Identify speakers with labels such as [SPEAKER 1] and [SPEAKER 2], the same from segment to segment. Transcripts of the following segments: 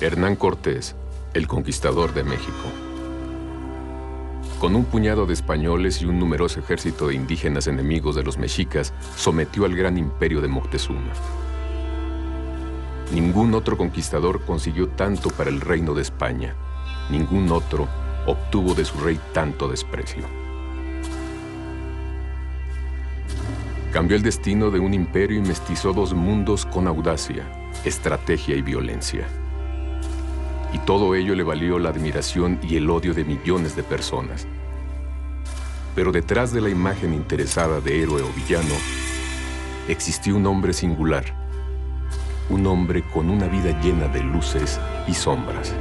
[SPEAKER 1] Hernán Cortés, el conquistador de México. Con un puñado de españoles y un numeroso ejército de indígenas enemigos de los mexicas, sometió al gran imperio de Moctezuma. Ningún otro conquistador consiguió tanto para el reino de España. Ningún otro obtuvo de su rey tanto desprecio. Cambió el destino de un imperio y mestizó dos mundos con audacia, estrategia y violencia. Y todo ello le valió la admiración y el odio de millones de personas. Pero detrás de la imagen interesada de héroe o villano, existió un hombre singular, un hombre con una vida llena de luces y sombras.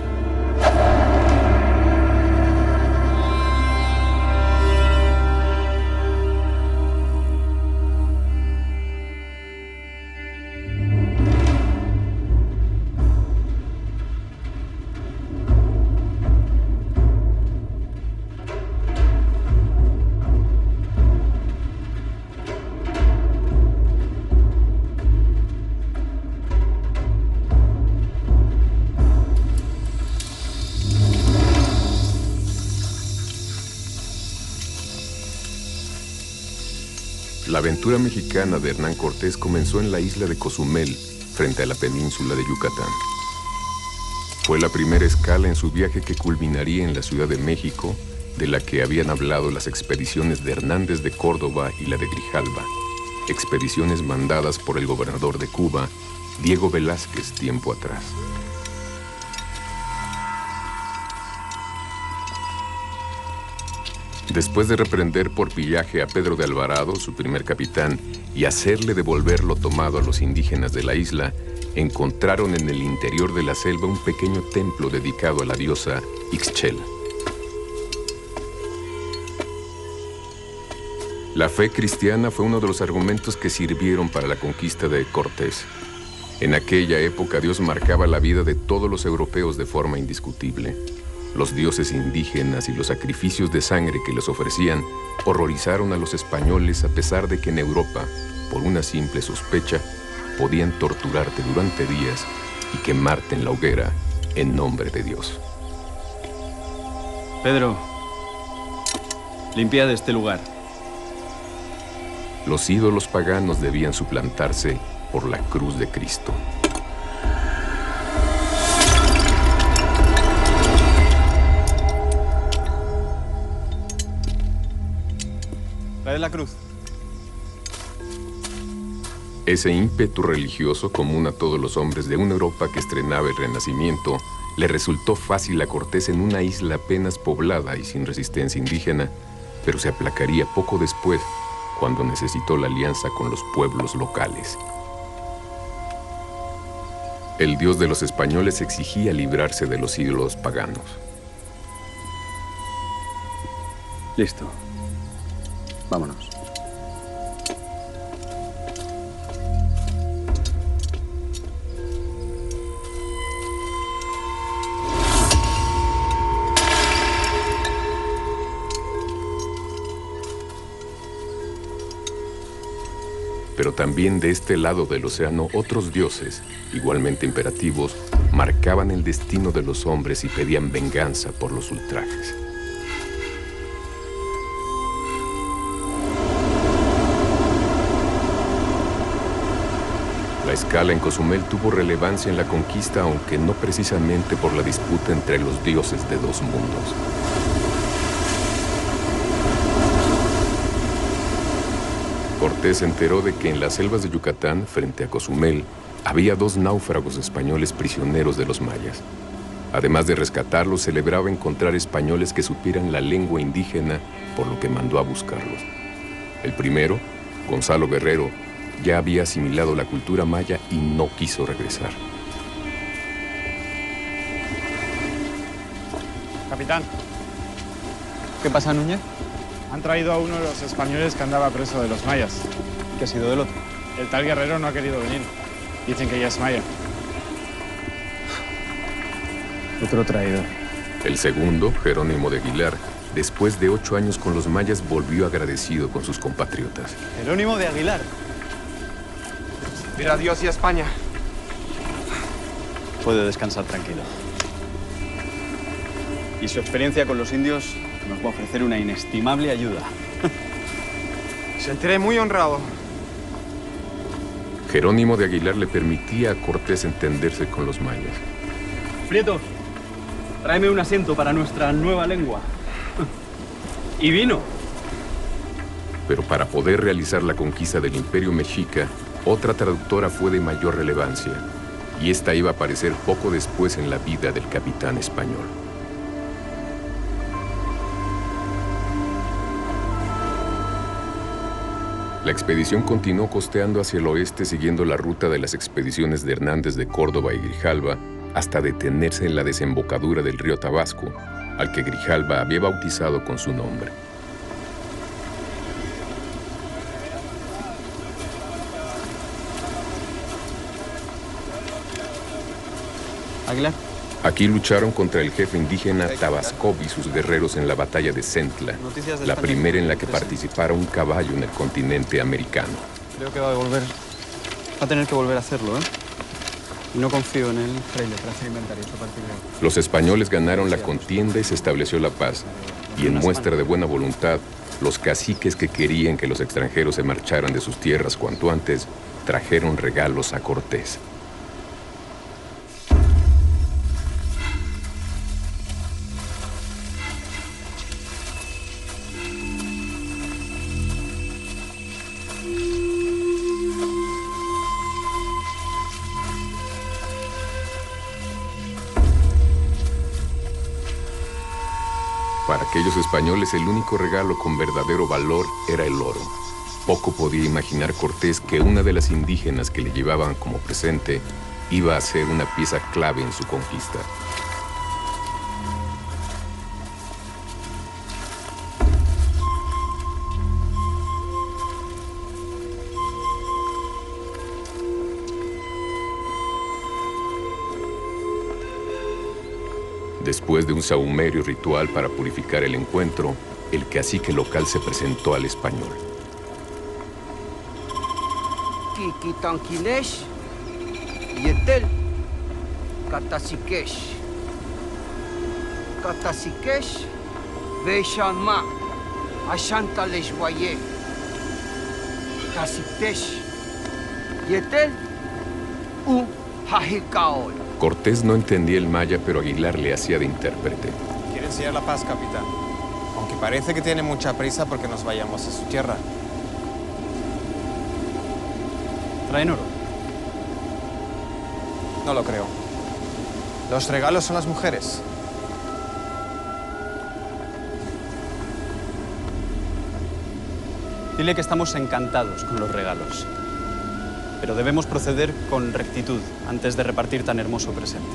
[SPEAKER 1] La aventura mexicana de Hernán Cortés comenzó en la isla de Cozumel, frente a la península de Yucatán. Fue la primera escala en su viaje que culminaría en la Ciudad de México, de la que habían hablado las expediciones de Hernández de Córdoba y la de Grijalva, expediciones mandadas por el gobernador de Cuba, Diego Velázquez, tiempo atrás. Después de reprender por pillaje a Pedro de Alvarado, su primer capitán, y hacerle devolver lo tomado a los indígenas de la isla, encontraron en el interior de la selva un pequeño templo dedicado a la diosa Ixchel. La fe cristiana fue uno de los argumentos que sirvieron para la conquista de Cortés. En aquella época Dios marcaba la vida de todos los europeos de forma indiscutible. Los dioses indígenas y los sacrificios de sangre que les ofrecían horrorizaron a los españoles, a pesar de que en Europa, por una simple sospecha, podían torturarte durante días y quemarte en la hoguera en nombre de Dios.
[SPEAKER 2] Pedro, limpia de este lugar.
[SPEAKER 1] Los ídolos paganos debían suplantarse por la cruz de Cristo.
[SPEAKER 2] Trae la cruz.
[SPEAKER 1] Ese ímpetu religioso común a todos los hombres de una Europa que estrenaba el Renacimiento le resultó fácil a Cortés en una isla apenas poblada y sin resistencia indígena, pero se aplacaría poco después, cuando necesitó la alianza con los pueblos locales. El Dios de los españoles exigía librarse de los ídolos paganos.
[SPEAKER 2] Listo. Vámonos.
[SPEAKER 1] Pero también de este lado del océano otros dioses, igualmente imperativos, marcaban el destino de los hombres y pedían venganza por los ultrajes. La escala en Cozumel tuvo relevancia en la conquista, aunque no precisamente por la disputa entre los dioses de dos mundos. Cortés se enteró de que en las selvas de Yucatán, frente a Cozumel, había dos náufragos españoles prisioneros de los mayas. Además de rescatarlos, celebraba encontrar españoles que supieran la lengua indígena, por lo que mandó a buscarlos. El primero, Gonzalo Guerrero, ya había asimilado la cultura maya y no quiso regresar.
[SPEAKER 3] Capitán,
[SPEAKER 2] ¿Qué pasa, Núñez?
[SPEAKER 3] han traído a uno de los españoles que andaba preso de los mayas.
[SPEAKER 2] ¿Qué ha sido del otro?
[SPEAKER 3] El tal Guerrero no ha querido venir. Dicen que ya es maya.
[SPEAKER 2] Otro traidor.
[SPEAKER 1] El segundo, Jerónimo de Aguilar, después de 8 años con los mayas, volvió agradecido con sus compatriotas.
[SPEAKER 2] Jerónimo de Aguilar.
[SPEAKER 4] Mira a Dios y a España.
[SPEAKER 2] puede descansar tranquilo. Y su experiencia con los indios nos va a ofrecer una inestimable ayuda.
[SPEAKER 3] Sentiré muy honrado.
[SPEAKER 1] Jerónimo de Aguilar le permitía a Cortés entenderse con los mayas.
[SPEAKER 2] Prieto, tráeme un asiento para nuestra nueva lengua. Y vino.
[SPEAKER 1] Pero para poder realizar la conquista del Imperio Mexica, otra traductora fue de mayor relevancia, y esta iba a aparecer poco después en la vida del capitán español. La expedición continuó costeando hacia el oeste siguiendo la ruta de las expediciones de Hernández de Córdoba y Grijalva hasta detenerse en la desembocadura del río Tabasco, al que Grijalva había bautizado con su nombre.
[SPEAKER 2] Aguilar.
[SPEAKER 1] Aquí lucharon contra el jefe indígena Tabascov y sus guerreros en la batalla de Centla, la primera en la que participara un caballo en el continente americano.
[SPEAKER 2] Creo que va a tener que volver a hacerlo, ¿eh? Y no confío en el fraile para hacer inventarios a partir de hoy.
[SPEAKER 1] Los españoles ganaron la contienda y se estableció la paz. Y en muestra de buena voluntad, los caciques que querían que los extranjeros se marcharan de sus tierras cuanto antes, trajeron regalos a Cortés. Para aquellos españoles el único regalo con verdadero valor era el oro. Poco podía imaginar Cortés que una de las indígenas que le llevaban como presente iba a ser una pieza clave en su conquista. Después de un sahumerio ritual para purificar el encuentro, el cacique local se presentó al español.
[SPEAKER 4] Kikitankinesh, Yetel, Katasikesh. Katasikesh, Beishanma, Ashantalesh-Waye. Tasitesh, Yetel, U Hajikaol.
[SPEAKER 1] Cortés no entendía el maya, pero Aguilar le hacía de intérprete.
[SPEAKER 5] Quiere enseñar la paz, capitán. Aunque parece que tiene mucha prisa porque nos vayamos a su tierra.
[SPEAKER 2] ¿Traen oro?
[SPEAKER 5] No lo creo. Los regalos son las mujeres.
[SPEAKER 2] Dile que estamos encantados con los regalos. Pero debemos proceder con rectitud antes de repartir tan hermoso presente.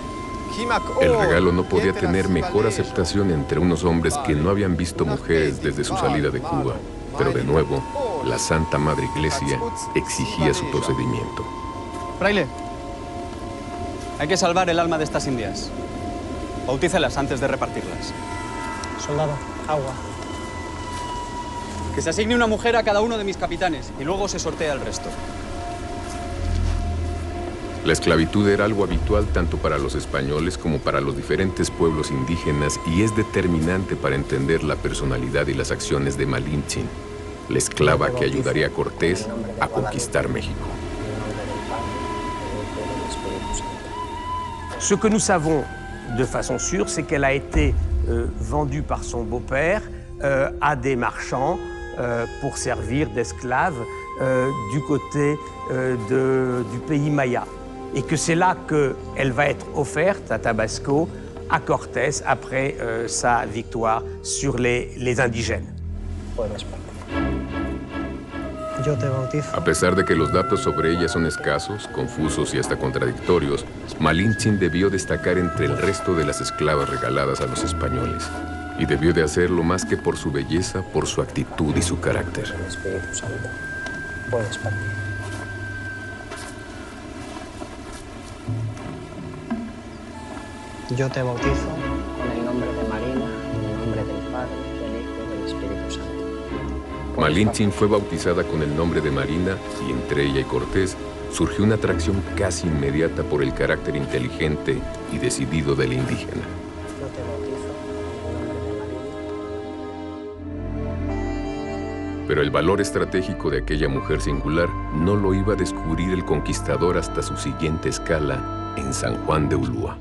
[SPEAKER 1] El regalo no podía tener mejor aceptación entre unos hombres que no habían visto mujeres desde su salida de Cuba. Pero de nuevo, la Santa Madre Iglesia exigía su procedimiento.
[SPEAKER 2] Fraile, hay que salvar el alma de estas indias. Bautícelas antes de repartirlas.
[SPEAKER 6] Soldado, agua.
[SPEAKER 2] Que se asigne una mujer a cada uno de mis capitanes y luego se sortea el resto.
[SPEAKER 1] La esclavitud era algo habitual tanto para los españoles como para los diferentes pueblos indígenas y es determinante para entender la personalidad y las acciones de Malintzin, la esclava que ayudaría a Cortés a conquistar México.
[SPEAKER 6] Ce que nous savons de façon sûre, c'est qu'elle a été vendue par son beau-père à des marchands pour servir d'esclave du côté du pays maya. Et que c'est là qu'elle va être offerte à Tabasco, à Cortés, après sa victoire sur les indigènes.
[SPEAKER 7] Yo te bautizo.
[SPEAKER 1] A pesar de que los datos sobre ella son escasos, confusos y hasta contradictorios, Malintzin debió destacar entre el resto de las esclavas regaladas a los españoles. Y debió de hacerlo más que por su belleza, por su actitud y su carácter.
[SPEAKER 7] Espíritu Santo, puedes partir. Yo te bautizo con el nombre de Marina, en el nombre del Padre, del Hijo y del Espíritu Santo.
[SPEAKER 1] Malintzin fue bautizada con el nombre de Marina y entre ella y Cortés surgió una atracción casi inmediata por el carácter inteligente y decidido del indígena.
[SPEAKER 7] Yo te bautizo en el nombre de María.
[SPEAKER 1] Pero el valor estratégico de aquella mujer singular no lo iba a descubrir el conquistador hasta su siguiente escala en San Juan de Ulúa.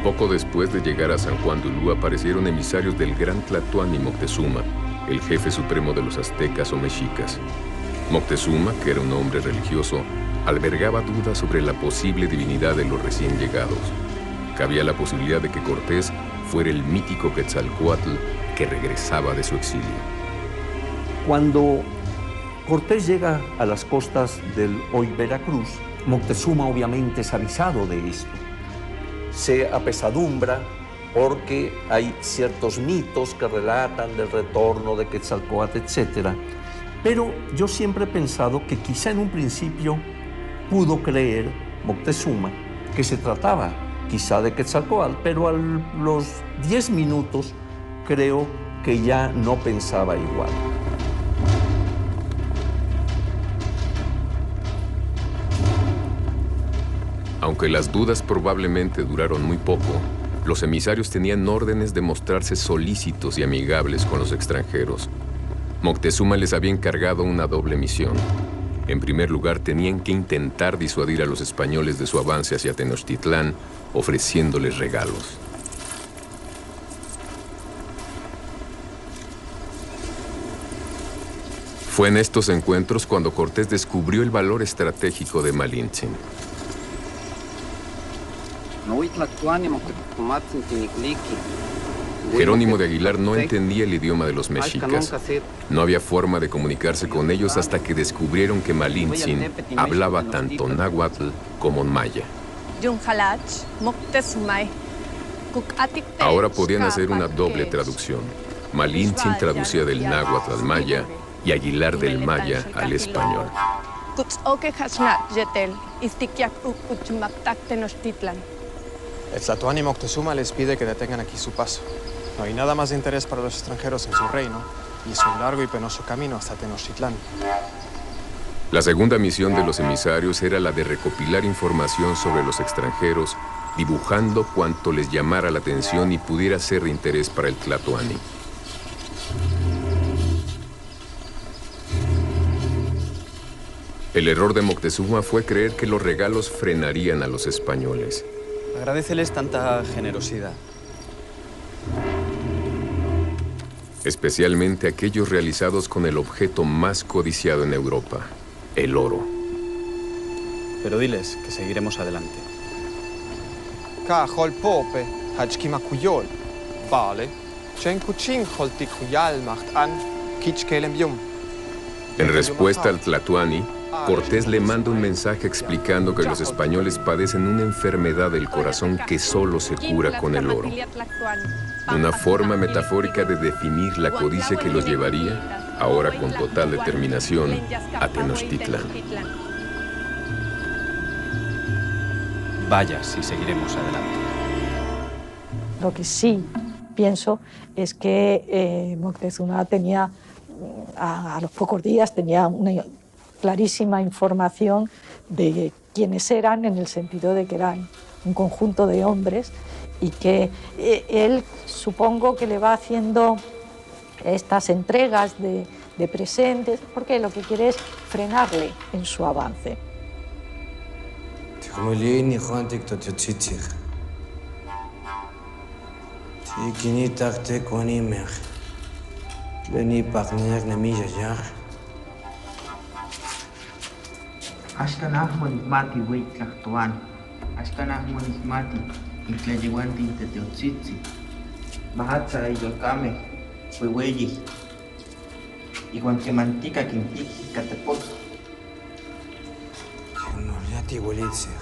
[SPEAKER 1] Poco después de llegar a San Juan de Ulúa aparecieron emisarios del gran Tlatoani Moctezuma, el jefe supremo de los aztecas o mexicas. Moctezuma, que era un hombre religioso, albergaba dudas sobre la posible divinidad de los recién llegados. Cabía la posibilidad de que Cortés fuera el mítico Quetzalcóatl que regresaba de su exilio.
[SPEAKER 8] Cuando Cortés llega a las costas del hoy Veracruz, Moctezuma obviamente es avisado de esto. Se apesadumbra porque hay ciertos mitos que relatan del retorno de Quetzalcóatl, etc. Pero yo siempre he pensado que quizá en un principio pudo creer Moctezuma que se trataba quizá de Quetzalcóatl, pero a los 10 minutos creo que ya no pensaba igual.
[SPEAKER 1] Aunque las dudas probablemente duraron muy poco, los emisarios tenían órdenes de mostrarse solícitos y amigables con los extranjeros. Moctezuma les había encargado una doble misión. En primer lugar, tenían que intentar disuadir a los españoles de su avance hacia Tenochtitlán, ofreciéndoles regalos. Fue en estos encuentros cuando Cortés descubrió el valor estratégico de Malintzin. Jerónimo de Aguilar no entendía el idioma de los mexicas. No había forma de comunicarse con ellos hasta que descubrieron que Malintzin hablaba tanto náhuatl como maya. Ahora podían hacer una doble traducción. Malintzin traducía del náhuatl al maya y Aguilar del maya al español.
[SPEAKER 5] El Tlatoani Moctezuma les pide que detengan aquí su paso. No hay nada más de interés para los extranjeros en su reino, y es un largo y penoso camino hasta Tenochtitlán.
[SPEAKER 1] La segunda misión de los emisarios era la de recopilar información sobre los extranjeros, dibujando cuanto les llamara la atención y pudiera ser de interés para el Tlatoani. El error de Moctezuma fue creer que los regalos frenarían a los españoles.
[SPEAKER 2] Agradéceles tanta generosidad.
[SPEAKER 1] Especialmente aquellos realizados con el objeto más codiciado en Europa, el oro.
[SPEAKER 2] Pero diles que seguiremos adelante.
[SPEAKER 5] Ka hol pope, hachkima kuyol. Vale. Chen kuchin holtik kuyal macht an, kichkelem yum.
[SPEAKER 1] En respuesta al Tlatoani, Cortés le manda un mensaje explicando que los españoles padecen una enfermedad del corazón que solo se cura con el oro. Una forma metafórica de definir la codicia que los llevaría, ahora con total determinación, a Tenochtitlán.
[SPEAKER 2] Vaya si seguiremos adelante.
[SPEAKER 9] Lo que sí pienso es que Moctezuma tenía, a los pocos días, tenía una clarísima información de quiénes eran, en el sentido de que eran un conjunto de hombres, y que él, supongo que le va haciendo estas entregas de presentes porque lo que quiere es frenarle en su avance.
[SPEAKER 10] Ashkanah monismati weit tlactoan, Ashkanah monismati intlayehuanti teteotzitzi, Mahatza iyolcame, huehueyi, iguanquemantica quintiki catepot.
[SPEAKER 11] No, ya te bolitzer.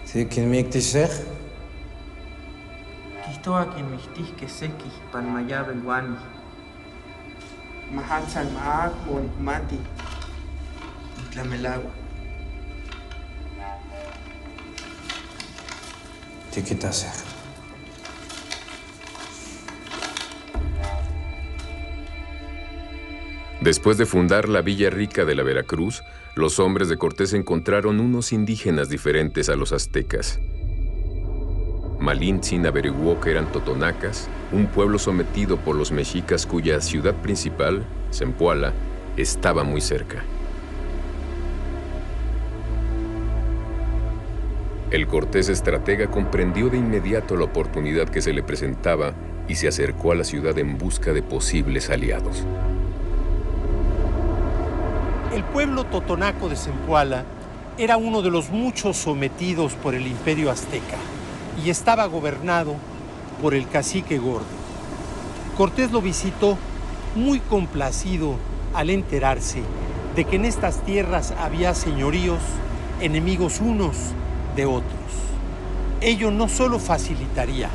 [SPEAKER 11] ¿Sí quién me actiser?
[SPEAKER 10] Kistoa quien mixtisque seki pan mayabe guani. Mahatza maak monismati. Dame el agua.
[SPEAKER 11] ¿Qué quieres hacer?
[SPEAKER 1] Después de fundar la Villa Rica de la Veracruz, los hombres de Cortés encontraron unos indígenas diferentes a los aztecas. Malintzin averiguó que eran totonacas, un pueblo sometido por los mexicas cuya ciudad principal, Zempoala, estaba muy cerca. El Cortés estratega comprendió de inmediato la oportunidad que se le presentaba y se acercó a la ciudad en busca de posibles aliados.
[SPEAKER 12] El pueblo totonaco de Zempoala era uno de los muchos sometidos por el imperio azteca y estaba gobernado por el cacique Gordo. Cortés lo visitó muy complacido al enterarse de que en estas tierras había señoríos enemigos unos de otros. Ello no solo facilitaría,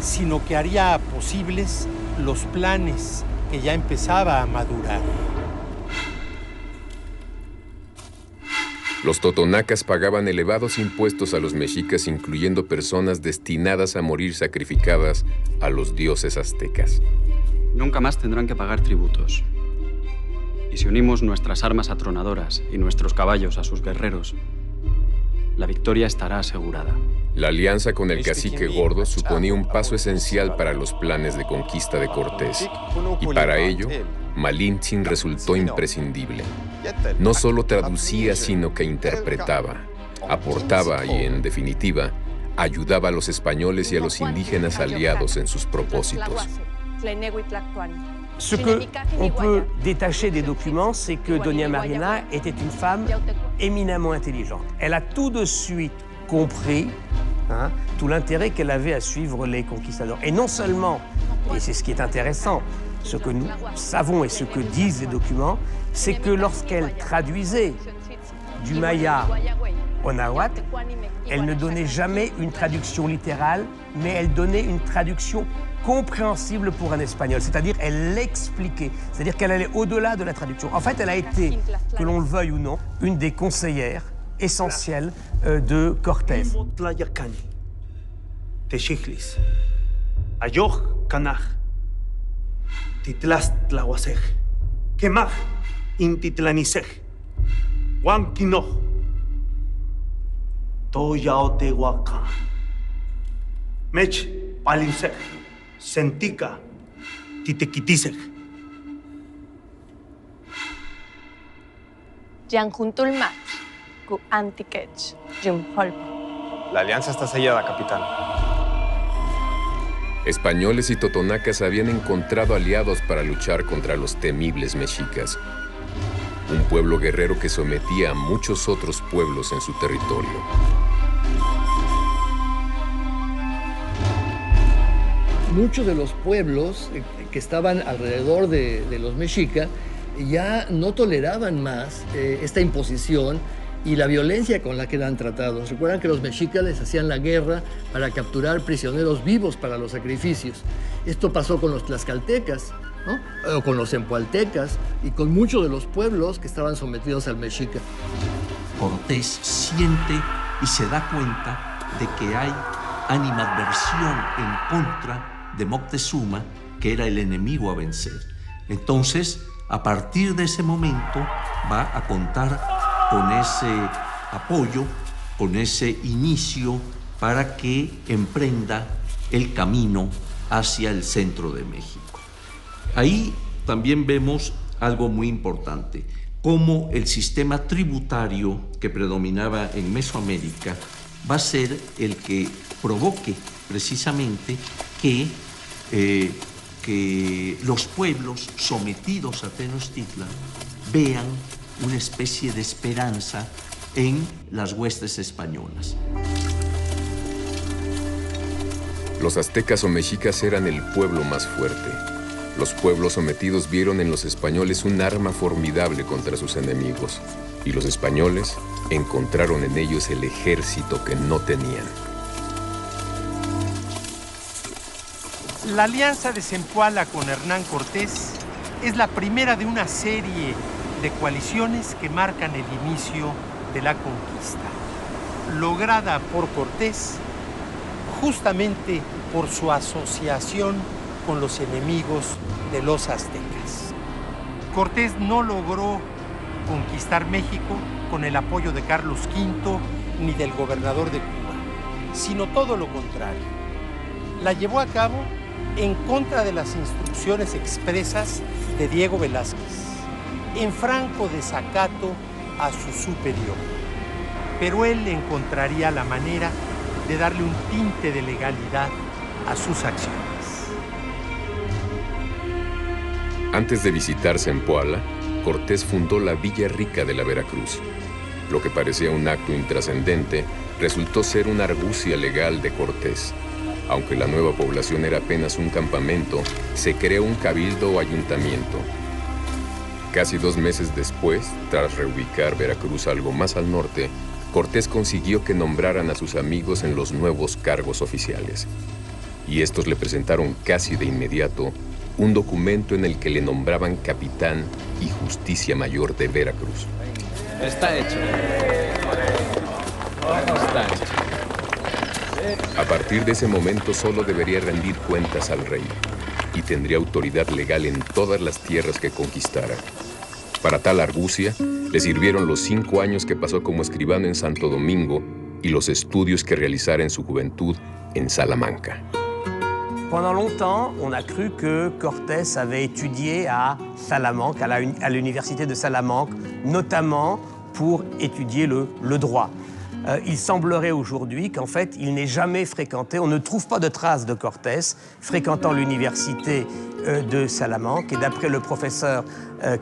[SPEAKER 12] sino que haría posibles los planes que ya empezaba a madurar.
[SPEAKER 1] Los totonacas pagaban elevados impuestos a los mexicas, incluyendo personas destinadas a morir sacrificadas a los dioses aztecas.
[SPEAKER 2] Nunca más tendrán que pagar tributos. Y si unimos nuestras armas atronadoras y nuestros caballos a sus guerreros, la victoria estará asegurada.
[SPEAKER 1] La alianza con el cacique Gordo suponía un paso esencial para los planes de conquista de Cortés, y para ello, Malintzin resultó imprescindible. No solo traducía, sino que interpretaba, aportaba y, en definitiva, ayudaba a los españoles y a los indígenas aliados en sus propósitos.
[SPEAKER 6] Ce qu'on peut détacher des documents, c'est que Doña Marina était une femme éminemment intelligente. Elle a tout de suite compris tout l'intérêt qu'elle avait à suivre les conquistadors. Et non seulement, et c'est ce qui est intéressant, ce que nous savons et ce que disent les documents, c'est que lorsqu'elle traduisait du maya au nahuatl, elle ne donnait jamais une traduction littérale, mais elle donnait une traduction compréhensible pour un espagnol, c'est-à-dire elle l'expliquait, c'est-à-dire qu'elle allait au-delà de la traduction. En fait, elle a été, que l'on le veuille ou non, une des conseillères essentielles de Cortés.
[SPEAKER 13] Techiclis, Ayoj Canaj, Titlastlahuasej, Quemaj, Intitlanisej, Huanquinoj, Toyaotehuaca, Mech Palinsej, Sentica, Titequitisej.
[SPEAKER 14] Yanjuntulmat, Ku Antikech, Jumholpo.
[SPEAKER 5] La alianza está sellada, capitán.
[SPEAKER 1] Españoles y totonacas habían encontrado aliados para luchar contra los temibles mexicas, un pueblo guerrero que sometía a muchos otros pueblos en su territorio.
[SPEAKER 15] Muchos de los pueblos que estaban alrededor de los mexicas ya no toleraban más esta imposición y la violencia con la que eran tratados. Recuerdan que los mexicas les hacían la guerra para capturar prisioneros vivos para los sacrificios. Esto pasó con los tlaxcaltecas, ¿no? O con los zempoaltecas y con muchos de los pueblos que estaban sometidos al mexica.
[SPEAKER 8] Cortés siente y se da cuenta de que hay animadversión en contra de Moctezuma, que era el enemigo a vencer. Entonces, a partir de ese momento, va a contar con ese apoyo, con ese inicio para que emprenda el camino hacia el centro de México. Ahí también vemos algo muy importante, cómo el sistema tributario que predominaba en Mesoamérica va a ser el que provoque precisamente que los pueblos sometidos a Tenochtitlan vean una especie de esperanza en las huestes españolas.
[SPEAKER 1] Los aztecas o mexicas eran el pueblo más fuerte. Los pueblos sometidos vieron en los españoles un arma formidable contra sus enemigos, y los españoles encontraron en ellos el ejército que no tenían.
[SPEAKER 12] La alianza de Zempoala con Hernán Cortés es la primera de una serie de coaliciones que marcan el inicio de la conquista, lograda por Cortés justamente por su asociación con los enemigos de los aztecas. Cortés no logró conquistar México con el apoyo de Carlos V ni del gobernador de Cuba, sino todo lo contrario. La llevó a cabo en contra de las instrucciones expresas de Diego Velázquez, en franco desacato a su superior. Pero él encontraría la manera de darle un tinte de legalidad a sus acciones.
[SPEAKER 1] Antes de visitar Zempoala, Cortés fundó la Villa Rica de la Veracruz. Lo que parecía un acto intrascendente resultó ser una argucia legal de Cortés. Aunque la nueva población era apenas un campamento, se creó un cabildo o ayuntamiento. Casi 2 meses después, tras reubicar Veracruz algo más al norte, Cortés consiguió que nombraran a sus amigos en los nuevos cargos oficiales. Y estos le presentaron casi de inmediato un documento en el que le nombraban capitán y justicia mayor de Veracruz.
[SPEAKER 2] Está hecho. Está hecho.
[SPEAKER 1] A partir de ese momento solo debería rendir cuentas al rey y tendría autoridad legal en todas las tierras que conquistara. Para tal argucia, le sirvieron los 5 años que pasó como escribano en Santo Domingo y los estudios que realizara en su juventud en Salamanca.
[SPEAKER 6] Pendant longtemps, on a cru que Cortés avait étudié à Salamanque, à l'université de Salamanque, notamment pour étudier le droit. Il semblerait aujourd'hui qu'en fait, il n'ait jamais fréquenté, on ne trouve pas de traces de Cortés fréquentant l'université de Salamanque. Et d'après le professeur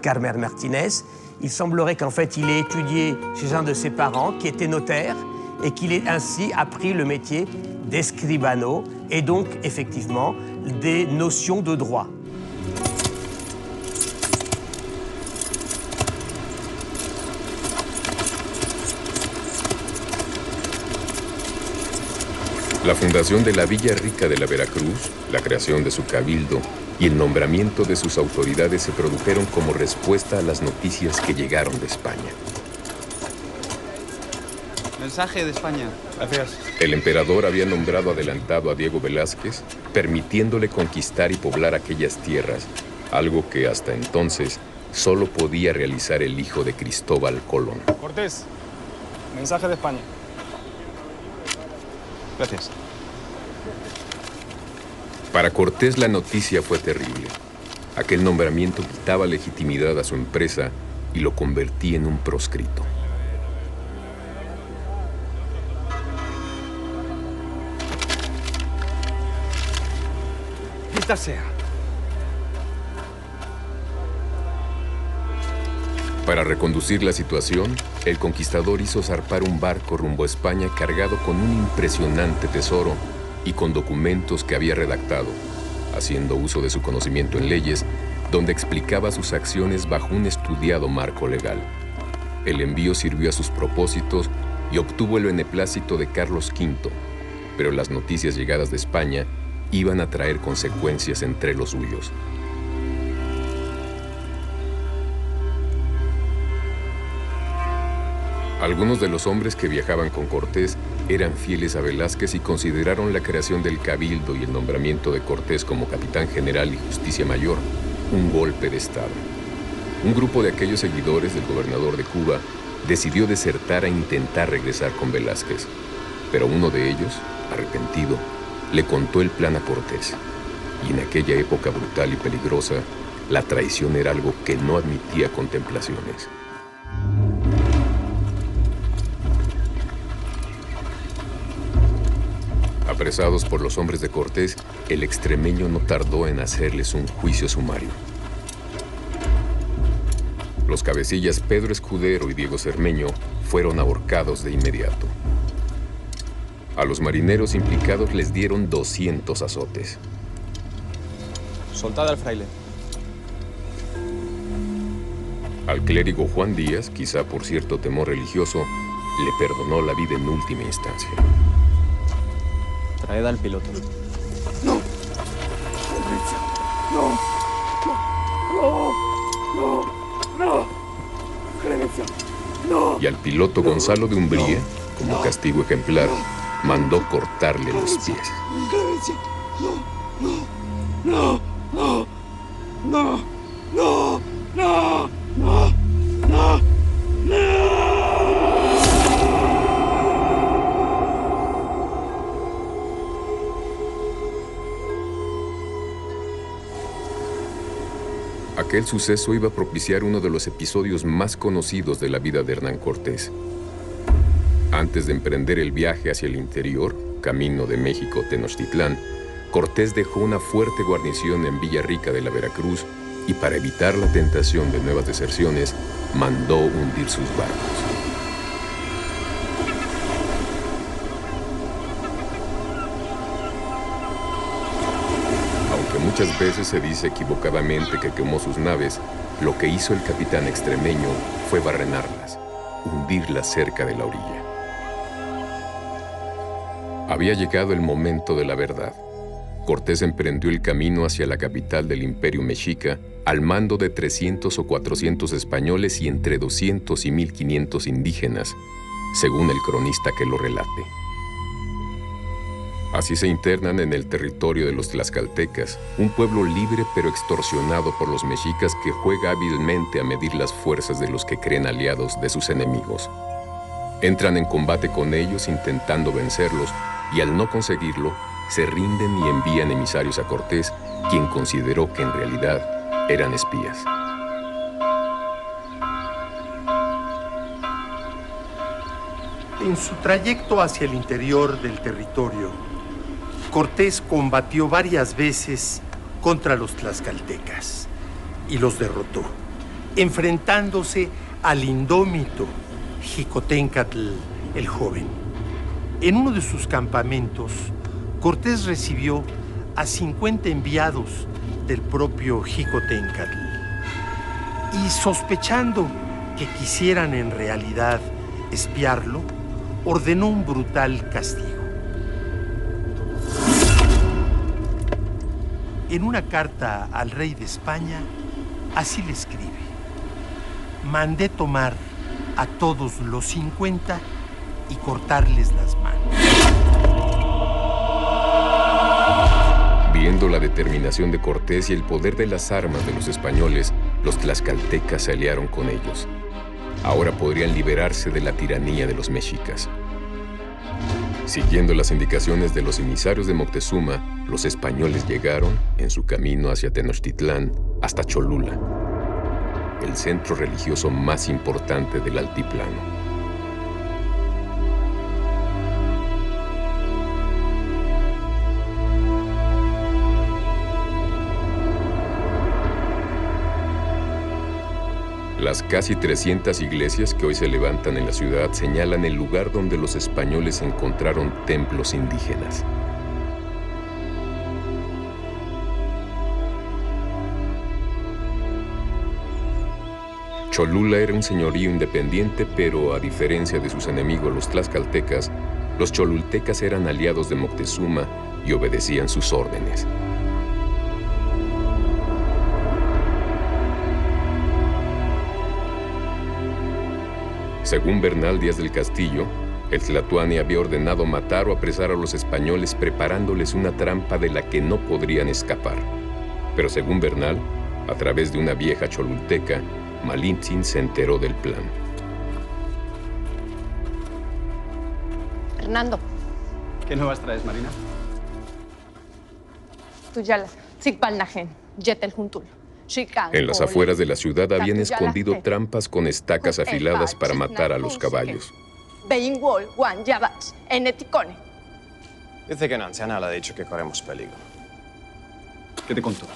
[SPEAKER 6] Carmen Martínez, il semblerait qu'en fait, il ait étudié chez un de ses parents qui était notaire et qu'il ait ainsi appris le métier d'escribano et donc effectivement des notions de droit.
[SPEAKER 1] La fundación de la Villa Rica de la Veracruz, la creación de su cabildo y el nombramiento de sus autoridades se produjeron como respuesta a las noticias que llegaron de España.
[SPEAKER 2] Mensaje de España. Gracias.
[SPEAKER 1] El emperador había nombrado adelantado a Diego Velázquez, permitiéndole conquistar y poblar aquellas tierras, algo que hasta entonces solo podía realizar el hijo de Cristóbal Colón.
[SPEAKER 3] Cortés, mensaje de España.
[SPEAKER 2] Gracias.
[SPEAKER 1] Para Cortés la noticia fue terrible. Aquel nombramiento quitaba legitimidad a su empresa y lo convertía en un proscrito.
[SPEAKER 4] Esta sea.
[SPEAKER 1] Para reconducir la situación, el conquistador hizo zarpar un barco rumbo a España cargado con un impresionante tesoro y con documentos que había redactado, haciendo uso de su conocimiento en leyes, donde explicaba sus acciones bajo un estudiado marco legal. El envío sirvió a sus propósitos y obtuvo el beneplácito de Carlos V, pero las noticias llegadas de España iban a traer consecuencias entre los suyos. Algunos de los hombres que viajaban con Cortés eran fieles a Velázquez y consideraron la creación del cabildo y el nombramiento de Cortés como capitán general y justicia mayor un golpe de Estado. Un grupo de aquellos seguidores del gobernador de Cuba decidió desertar e intentar regresar con Velázquez, pero uno de ellos, arrepentido, le contó el plan a Cortés. Y en aquella época brutal y peligrosa, la traición era algo que no admitía contemplaciones. Apresados por los hombres de Cortés, el extremeño no tardó en hacerles un juicio sumario. Los cabecillas Pedro Escudero y Diego Cermeño fueron ahorcados de inmediato. A los marineros implicados les dieron 200 azotes.
[SPEAKER 2] Soltad al fraile.
[SPEAKER 1] Al clérigo Juan Díaz, quizá por cierto temor religioso, le perdonó la vida en última instancia.
[SPEAKER 2] Traed al piloto.
[SPEAKER 4] No. No. No. No. No. Clemencia. No.
[SPEAKER 1] Y al piloto Gonzalo de Umbría, como castigo ejemplar, mandó cortarle los pies.
[SPEAKER 4] Clemencia. No. No. No. No. No. No.
[SPEAKER 1] Aquel suceso iba a propiciar uno de los episodios más conocidos de la vida de Hernán Cortés. Antes de emprender el viaje hacia el interior, camino de México-Tenochtitlán, Cortés dejó una fuerte guarnición en Villarrica de la Veracruz y para evitar la tentación de nuevas deserciones, mandó hundir sus barcos. Aunque muchas veces se dice equivocadamente que quemó sus naves, lo que hizo el capitán extremeño fue barrenarlas, hundirlas cerca de la orilla. Había llegado el momento de la verdad. Cortés emprendió el camino hacia la capital del Imperio Mexica al mando de 300 o 400 españoles y entre 200 y 1500 indígenas, según el cronista que lo relate. Así se internan en el territorio de los tlaxcaltecas, un pueblo libre pero extorsionado por los mexicas que juega hábilmente a medir las fuerzas de los que creen aliados de sus enemigos. Entran en combate con ellos intentando vencerlos y al no conseguirlo, se rinden y envían emisarios a Cortés, quien consideró que en realidad eran espías.
[SPEAKER 12] En su trayecto hacia el interior del territorio, Cortés combatió varias veces contra los tlaxcaltecas y los derrotó, enfrentándose al indómito Xicoténcatl el Joven. En uno de sus campamentos, Cortés recibió a 50 enviados del propio Xicoténcatl y sospechando que quisieran en realidad espiarlo, ordenó un brutal castigo. En una carta al rey de España, así le escribe: mandé tomar a todos los 50 y cortarles las manos.
[SPEAKER 1] Viendo la determinación de Cortés y el poder de las armas de los españoles, los tlaxcaltecas se aliaron con ellos. Ahora podrían liberarse de la tiranía de los mexicas. Siguiendo las indicaciones de los emisarios de Moctezuma, los españoles llegaron, en su camino hacia Tenochtitlán, hasta Cholula, el centro religioso más importante del altiplano. Las casi 300 iglesias que hoy se levantan en la ciudad señalan el lugar donde los españoles encontraron templos indígenas. Cholula era un señorío independiente, pero a diferencia de sus enemigos los tlaxcaltecas, los cholultecas eran aliados de Moctezuma y obedecían sus órdenes. Según Bernal Díaz del Castillo, el Tlatoani había ordenado matar o apresar a los españoles preparándoles una trampa de la que no podrían escapar. Pero según Bernal, a través de una vieja cholulteca, Malintzin se enteró del plan.
[SPEAKER 14] Hernando.
[SPEAKER 2] ¿Qué nuevas traes, Marina?
[SPEAKER 14] Tuyala, Zikbalnajen, Yetel Juntul.
[SPEAKER 1] En las afueras de la ciudad habían escondido trampas con estacas afiladas para matar a los caballos.
[SPEAKER 5] Dice que la anciana le ha dicho que corremos peligro.
[SPEAKER 2] ¿Qué te contó?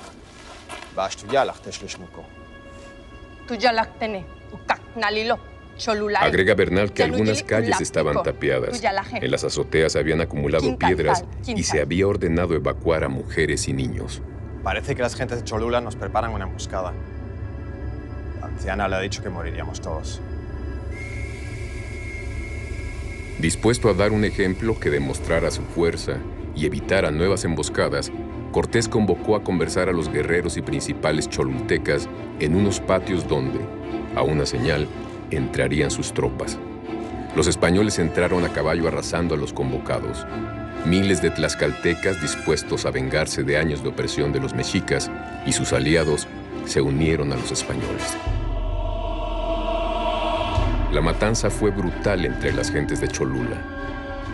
[SPEAKER 1] Agrega Bernal que algunas calles estaban tapiadas. En las azoteas habían acumulado piedras y se había ordenado evacuar a mujeres y niños.
[SPEAKER 5] Parece que las gentes de Cholula nos preparan una emboscada. La anciana le ha dicho que moriríamos todos.
[SPEAKER 1] Dispuesto a dar un ejemplo que demostrara su fuerza y evitara nuevas emboscadas, Cortés convocó a conversar a los guerreros y principales cholultecas en unos patios donde, a una señal, entrarían sus tropas. Los españoles entraron a caballo arrasando a los convocados. Miles de tlaxcaltecas dispuestos a vengarse de años de opresión de los mexicas y sus aliados se unieron a los españoles. La matanza fue brutal entre las gentes de Cholula.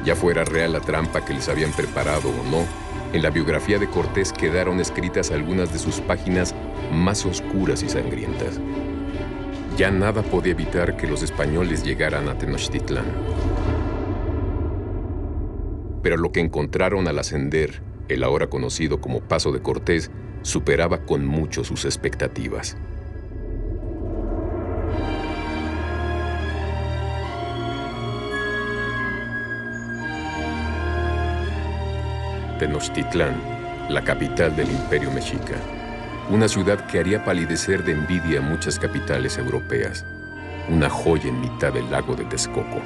[SPEAKER 1] Ya fuera real la trampa que les habían preparado o no, en la biografía de Cortés quedaron escritas algunas de sus páginas más oscuras y sangrientas. Ya nada podía evitar que los españoles llegaran a Tenochtitlán. Pero lo que encontraron al ascender, el ahora conocido como Paso de Cortés, superaba con mucho sus expectativas. Tenochtitlán, la capital del Imperio Mexica. Una ciudad que haría palidecer de envidia a muchas capitales europeas. Una joya en mitad del lago de Texcoco.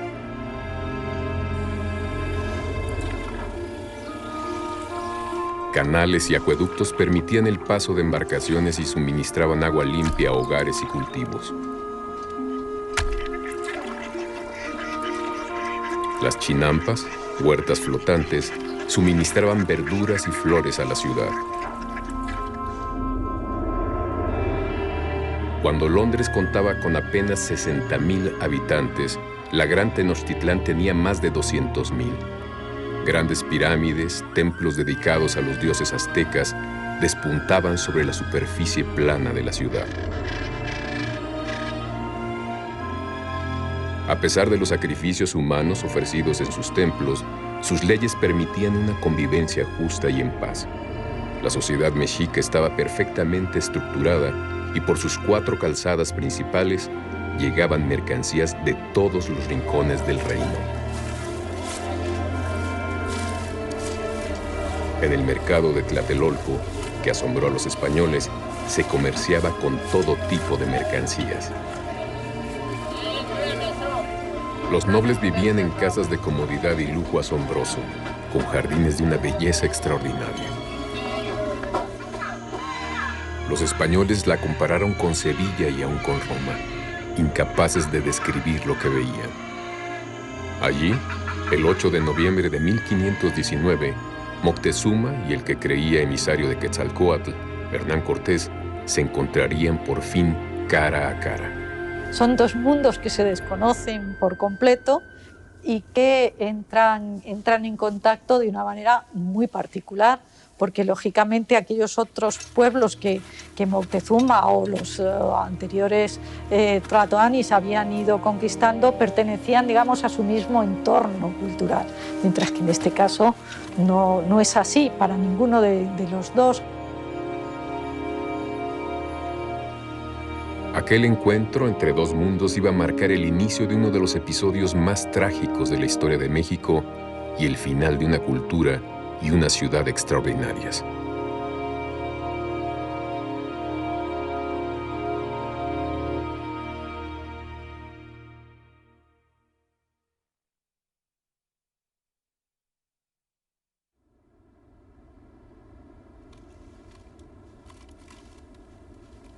[SPEAKER 1] Canales y acueductos permitían el paso de embarcaciones y suministraban agua limpia a hogares y cultivos. Las chinampas, huertas flotantes, suministraban verduras y flores a la ciudad. Cuando Londres contaba con apenas 60,000 habitantes, la gran Tenochtitlán tenía más de 200,000. Grandes pirámides, templos dedicados a los dioses aztecas, despuntaban sobre la superficie plana de la ciudad. A pesar de los sacrificios humanos ofrecidos en sus templos, sus leyes permitían una convivencia justa y en paz. La sociedad mexica estaba perfectamente estructurada y por sus 4 calzadas principales llegaban mercancías de todos los rincones del reino. En el mercado de Tlatelolco, que asombró a los españoles, se comerciaba con todo tipo de mercancías. Los nobles vivían en casas de comodidad y lujo asombroso, con jardines de una belleza extraordinaria. Los españoles la compararon con Sevilla y aún con Roma, incapaces de describir lo que veían. Allí, el 8 de noviembre de 1519, Moctezuma y el que creía emisario de Quetzalcóatl, Hernán Cortés, se encontrarían por fin cara a cara.
[SPEAKER 9] Son dos mundos que se desconocen por completo y que entran en contacto de una manera muy particular, porque lógicamente aquellos otros pueblos que Moctezuma o los anteriores tlatoanis habían ido conquistando pertenecían, digamos, a su mismo entorno cultural, mientras que en este caso no es así para ninguno de los dos.
[SPEAKER 1] Aquel encuentro entre dos mundos iba a marcar el inicio de uno de los episodios más trágicos de la historia de México y el final de una cultura y una ciudad extraordinarias.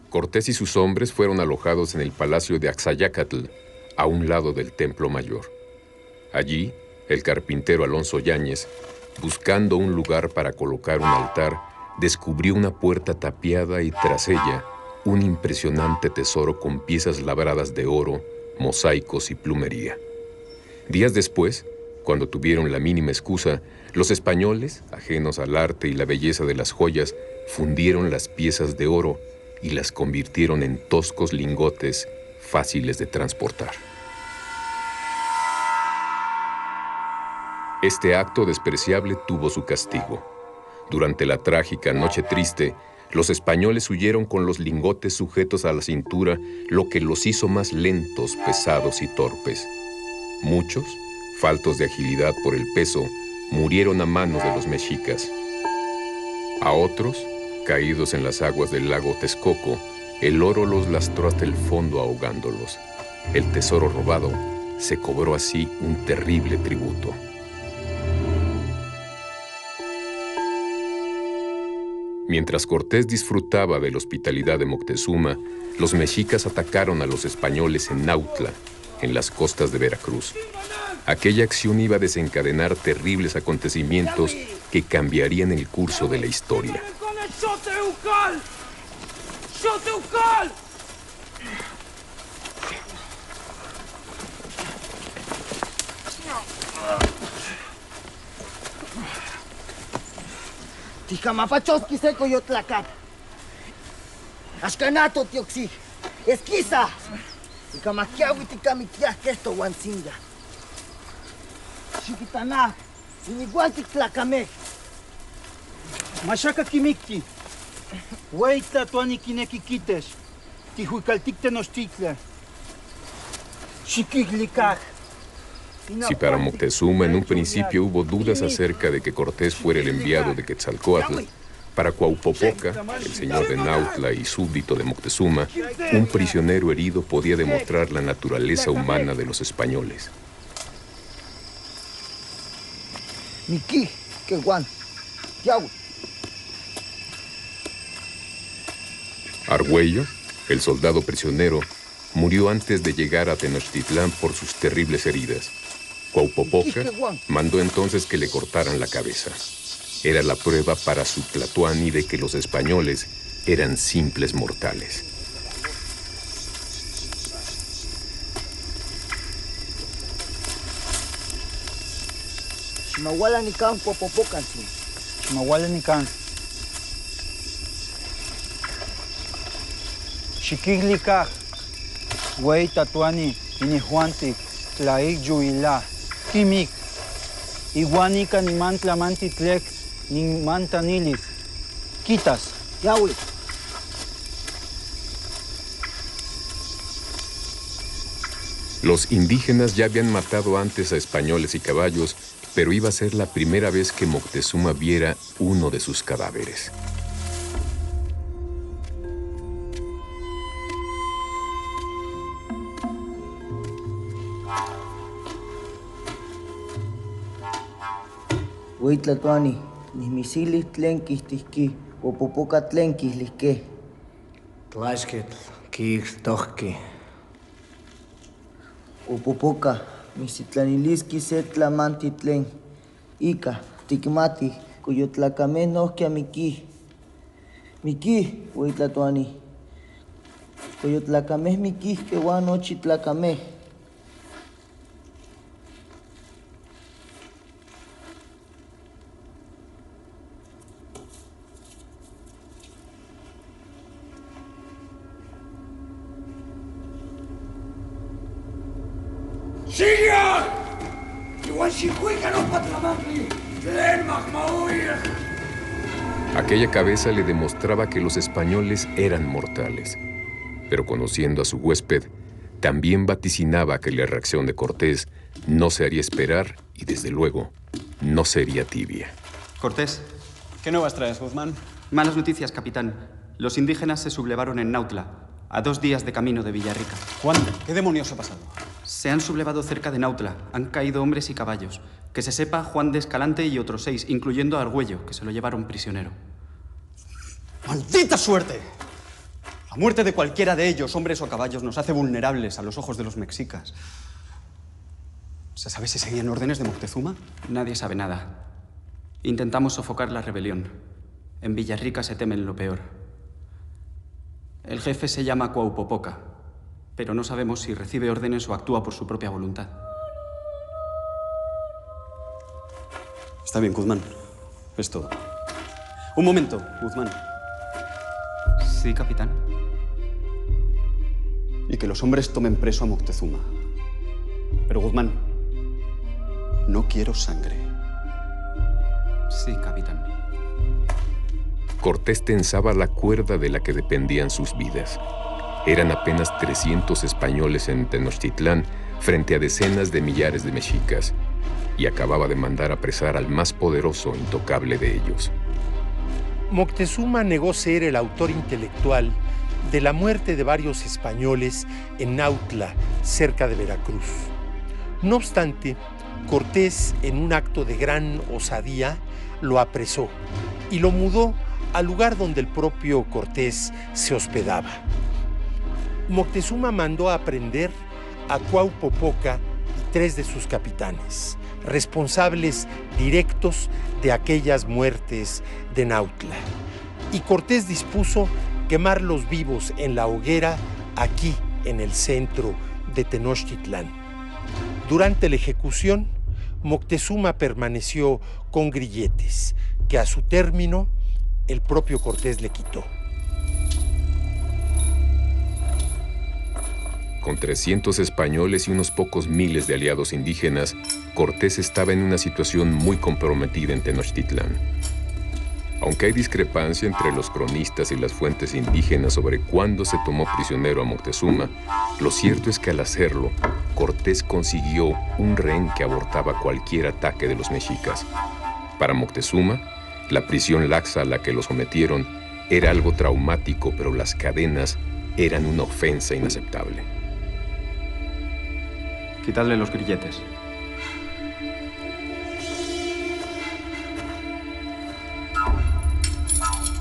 [SPEAKER 1] Cortés y sus hombres fueron alojados en el palacio de Axayácatl, a un lado del Templo Mayor. Allí, el carpintero Alonso Yáñez, buscando un lugar para colocar un altar, descubrió una puerta tapiada y tras ella un impresionante tesoro con piezas labradas de oro, mosaicos y plumería. Días después, cuando tuvieron la mínima excusa, los españoles, ajenos al arte y la belleza de las joyas, fundieron las piezas de oro y las convirtieron en toscos lingotes fáciles de transportar. Este acto despreciable tuvo su castigo. Durante la trágica Noche Triste, los españoles huyeron con los lingotes sujetos a la cintura, lo que los hizo más lentos, pesados y torpes. Muchos, faltos de agilidad por el peso, murieron a manos de los mexicas. A otros, caídos en las aguas del lago Texcoco, el oro los lastró hasta el fondo ahogándolos. El tesoro robado se cobró así un terrible tributo. Mientras Cortés disfrutaba de la hospitalidad de Moctezuma, los mexicas atacaron a los españoles en Nautla, en las costas de Veracruz. Aquella acción iba a desencadenar terribles acontecimientos que cambiarían el curso de la historia.
[SPEAKER 16] Ashkanato tioxi. Esquiza. Y kamakiawi tikamikia kesto wansinga. Shikitana. Iniguanti tlakame.
[SPEAKER 13] Mashaka kimikti. Hueita tuani kineki kites. Tihuicaltic tenochtitla. Xiquihlicaj.
[SPEAKER 1] Si para Moctezuma en un principio hubo dudas acerca de que Cortés fuera el enviado de Quetzalcóatl, para Cuauhpopoca, el señor de Nautla y súbdito de Moctezuma, un prisionero herido podía demostrar la naturaleza humana de los españoles.
[SPEAKER 16] Miki, que guan. Yawi.
[SPEAKER 1] Argüello, el soldado prisionero, murió antes de llegar a Tenochtitlán por sus terribles heridas. Cuauhpopoca mandó entonces que le cortaran la cabeza. Era la prueba para su Tlatoani de que los españoles eran simples mortales.
[SPEAKER 16] Shimawala ni kan Cuauhpopoca, sí.
[SPEAKER 13] Shimawala ni kan. Xiquihlicaj. Hueita tuani inihuantic tlaik yuila. Kimik. Iguanica ni mantla mantitlek ni mantanilis. Quitas.
[SPEAKER 16] Yawi.
[SPEAKER 1] Los indígenas ya habían matado antes a españoles y caballos, pero iba a ser la primera vez que Moctezuma viera uno de sus cadáveres.
[SPEAKER 16] Huitlatuani, nismisilis tlenkis tihki, Cuauhpopoca tlenkis lisque.
[SPEAKER 11] Tlaxquetl, quixtohqui.
[SPEAKER 16] Cuauhpopoca, misitlanilisqui se tlamanti tlen. Ica, tikmati, cuyo tlacameh nohquia miki. Miki, Huitlatuani. Cuyo tlacameh miki, que guan nochi tlacameh.
[SPEAKER 4] ¡Sigue! ¡Igual si juega no patlamangli! ¡Tlen magmaoir!
[SPEAKER 1] Aquella cabeza le demostraba que los españoles eran mortales. Pero conociendo a su huésped, también vaticinaba que la reacción de Cortés no se haría esperar y, desde luego, no sería tibia.
[SPEAKER 2] Cortés.
[SPEAKER 17] ¿Qué nuevas traes, Guzmán?
[SPEAKER 2] Malas noticias, capitán. Los indígenas se sublevaron en Nautla, a 2 días de camino de Villarrica.
[SPEAKER 17] ¿Cuándo? ¿Qué demonios ha pasado?
[SPEAKER 2] Se han sublevado cerca de Nautla. Han caído hombres y caballos. Que se sepa, Juan de Escalante y otros 6, incluyendo a Argüello, que se lo llevaron prisionero.
[SPEAKER 17] ¡Maldita suerte! La muerte de cualquiera de ellos, hombres o caballos, nos hace vulnerables a los ojos de los mexicas. ¿Se sabe si seguían órdenes de Moctezuma?
[SPEAKER 2] Nadie sabe nada. Intentamos sofocar la rebelión. En Villarrica se temen lo peor. El jefe se llama Cuauhpopoca, pero no sabemos si recibe órdenes o actúa por su propia voluntad.
[SPEAKER 17] Está bien, Guzmán. Es todo. Un momento, Guzmán.
[SPEAKER 2] Sí, capitán.
[SPEAKER 17] Y que los hombres tomen preso a Moctezuma. Pero, Guzmán, no quiero sangre.
[SPEAKER 2] Sí, capitán.
[SPEAKER 1] Cortés tensaba la cuerda de la que dependían sus vidas. Eran apenas 300 españoles en Tenochtitlán frente a decenas de millares de mexicas, y acababa de mandar apresar al más poderoso e intocable de ellos.
[SPEAKER 12] Moctezuma negó ser el autor intelectual de la muerte de varios españoles en Nautla, cerca de Veracruz. No obstante, Cortés, en un acto de gran osadía, lo apresó y lo mudó al lugar donde el propio Cortés se hospedaba. Moctezuma mandó a prender a Cuauhpopoca y 3 de sus capitanes, responsables directos de aquellas muertes de Nautla. Y Cortés dispuso quemarlos vivos en la hoguera aquí en el centro de Tenochtitlán. Durante la ejecución, Moctezuma permaneció con grilletes, que a su término el propio Cortés le quitó.
[SPEAKER 1] Con 300 españoles y unos pocos miles de aliados indígenas, Cortés estaba en una situación muy comprometida en Tenochtitlán. Aunque hay discrepancia entre los cronistas y las fuentes indígenas sobre cuándo se tomó prisionero a Moctezuma, lo cierto es que al hacerlo, Cortés consiguió un rehén que abortaba cualquier ataque de los mexicas. Para Moctezuma, la prisión laxa a la que lo sometieron era algo traumático, pero las cadenas eran una ofensa inaceptable.
[SPEAKER 2] Quitadle los grilletes.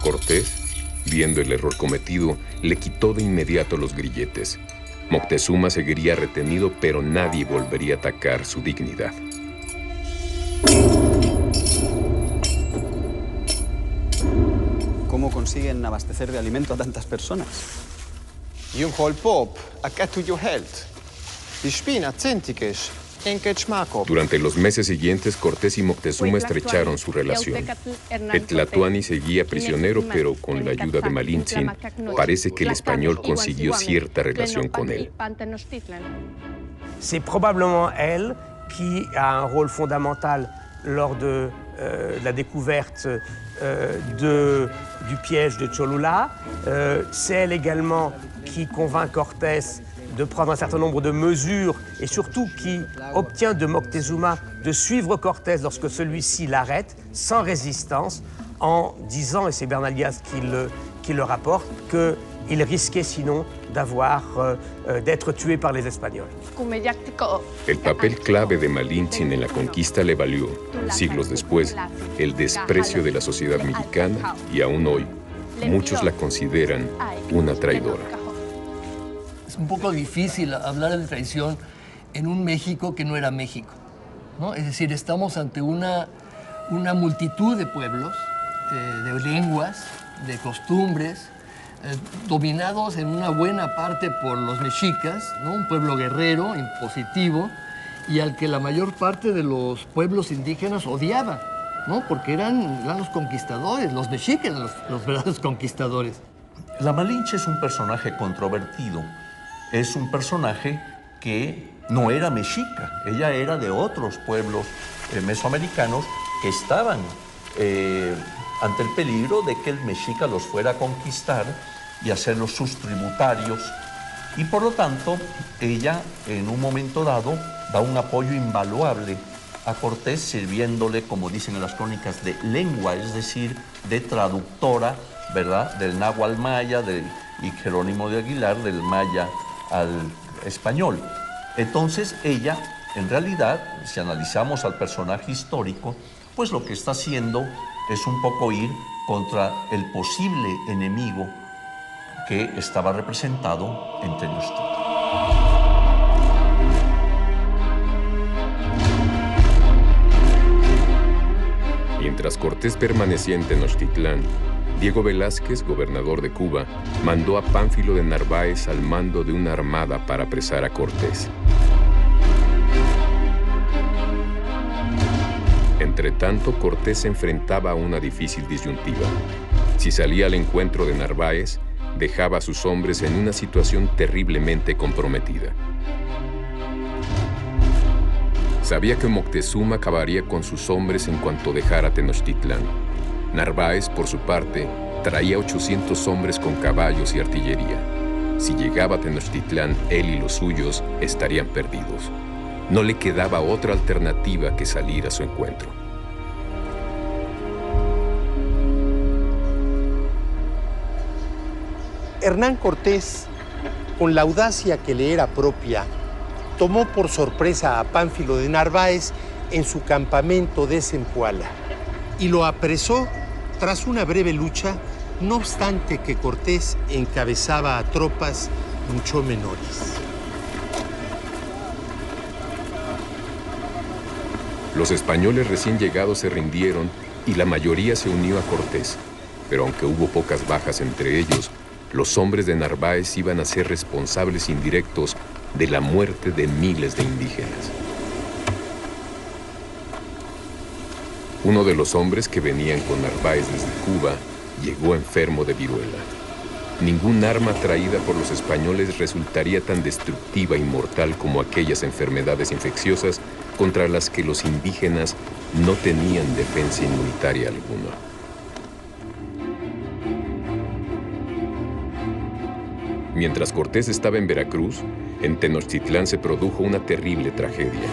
[SPEAKER 1] Cortés, viendo el error cometido, le quitó de inmediato los grilletes. Moctezuma seguiría retenido, pero nadie volvería a atacar su dignidad.
[SPEAKER 17] ¿Cómo consiguen abastecer de alimento a tantas personas?
[SPEAKER 5] Jung hol pop, acá tuyo helt. Dispina, céntiques.
[SPEAKER 1] Durante los meses siguientes, Cortés y Moctezuma estrecharon su relación. El tlatoani seguía prisionero, pero con la ayuda de Malintzin, parece que el español consiguió cierta relación con él.
[SPEAKER 6] C'est probablement elle qui a un rôle fondamental lors de la découverte du piège de Cholula. C'est elle également qui convainc Cortés de prendre un certain nombre de mesures et surtout qui obtient de Moctezuma de suivre Cortés lorsque celui-ci l'arrête sans résistance en disant, et c'est Bernalias qui le rapporte, qu'il risquait sinon d'être tué par les Espagnols.
[SPEAKER 1] El papel clave de Malintzin en la conquista le valió, siglos después, el desprecio de la sociedad mexicana y aún hoy, muchos la consideran una traidora.
[SPEAKER 15] Es un poco difícil hablar de traición en un México que no era México, ¿no? Es decir, estamos ante una multitud de pueblos, de lenguas, de costumbres, dominados en una buena parte por los mexicas, ¿no? Un pueblo guerrero, impositivo, y al que la mayor parte de los pueblos indígenas odiaban, ¿no? Porque eran los conquistadores, los mexicas los verdaderos conquistadores.
[SPEAKER 8] La Malinche es un personaje controvertido. Es un personaje que no era mexica, ella era de otros pueblos mesoamericanos que estaban ante el peligro de que el mexica los fuera a conquistar y hacerlos sus tributarios. Y por lo tanto, ella en un momento dado da un apoyo invaluable a Cortés, sirviéndole, como dicen en las crónicas, de lengua, es decir, de traductora, ¿verdad?, del náhuatl maya y Jerónimo de Aguilar, del maya al español. Entonces ella, en realidad, si analizamos al personaje histórico, pues lo que está haciendo es un poco ir contra el posible enemigo que estaba representado en Tenochtitlan.
[SPEAKER 1] Mientras Cortés permanecía en Tenochtitlán, Diego Velázquez, gobernador de Cuba, mandó a Pánfilo de Narváez al mando de una armada para apresar a Cortés. Entretanto, Cortés se enfrentaba a una difícil disyuntiva. Si salía al encuentro de Narváez, dejaba a sus hombres en una situación terriblemente comprometida. Sabía que Moctezuma acabaría con sus hombres en cuanto dejara Tenochtitlán. Narváez, por su parte, traía 800 hombres con caballos y artillería. Si llegaba a Tenochtitlán, él y los suyos estarían perdidos. No le quedaba otra alternativa que salir a su encuentro.
[SPEAKER 12] Hernán Cortés, con la audacia que le era propia, tomó por sorpresa a Pánfilo de Narváez en su campamento de Zempoala y lo apresó tras una breve lucha, no obstante que Cortés encabezaba a tropas mucho menores.
[SPEAKER 1] Los españoles recién llegados se rindieron y la mayoría se unió a Cortés. Pero aunque hubo pocas bajas entre ellos, los hombres de Narváez iban a ser responsables indirectos de la muerte de miles de indígenas. Uno de los hombres que venían con Narváez desde Cuba llegó enfermo de viruela. Ningún arma traída por los españoles resultaría tan destructiva y mortal como aquellas enfermedades infecciosas contra las que los indígenas no tenían defensa inmunitaria alguna. Mientras Cortés estaba en Veracruz, en Tenochtitlán se produjo una terrible tragedia.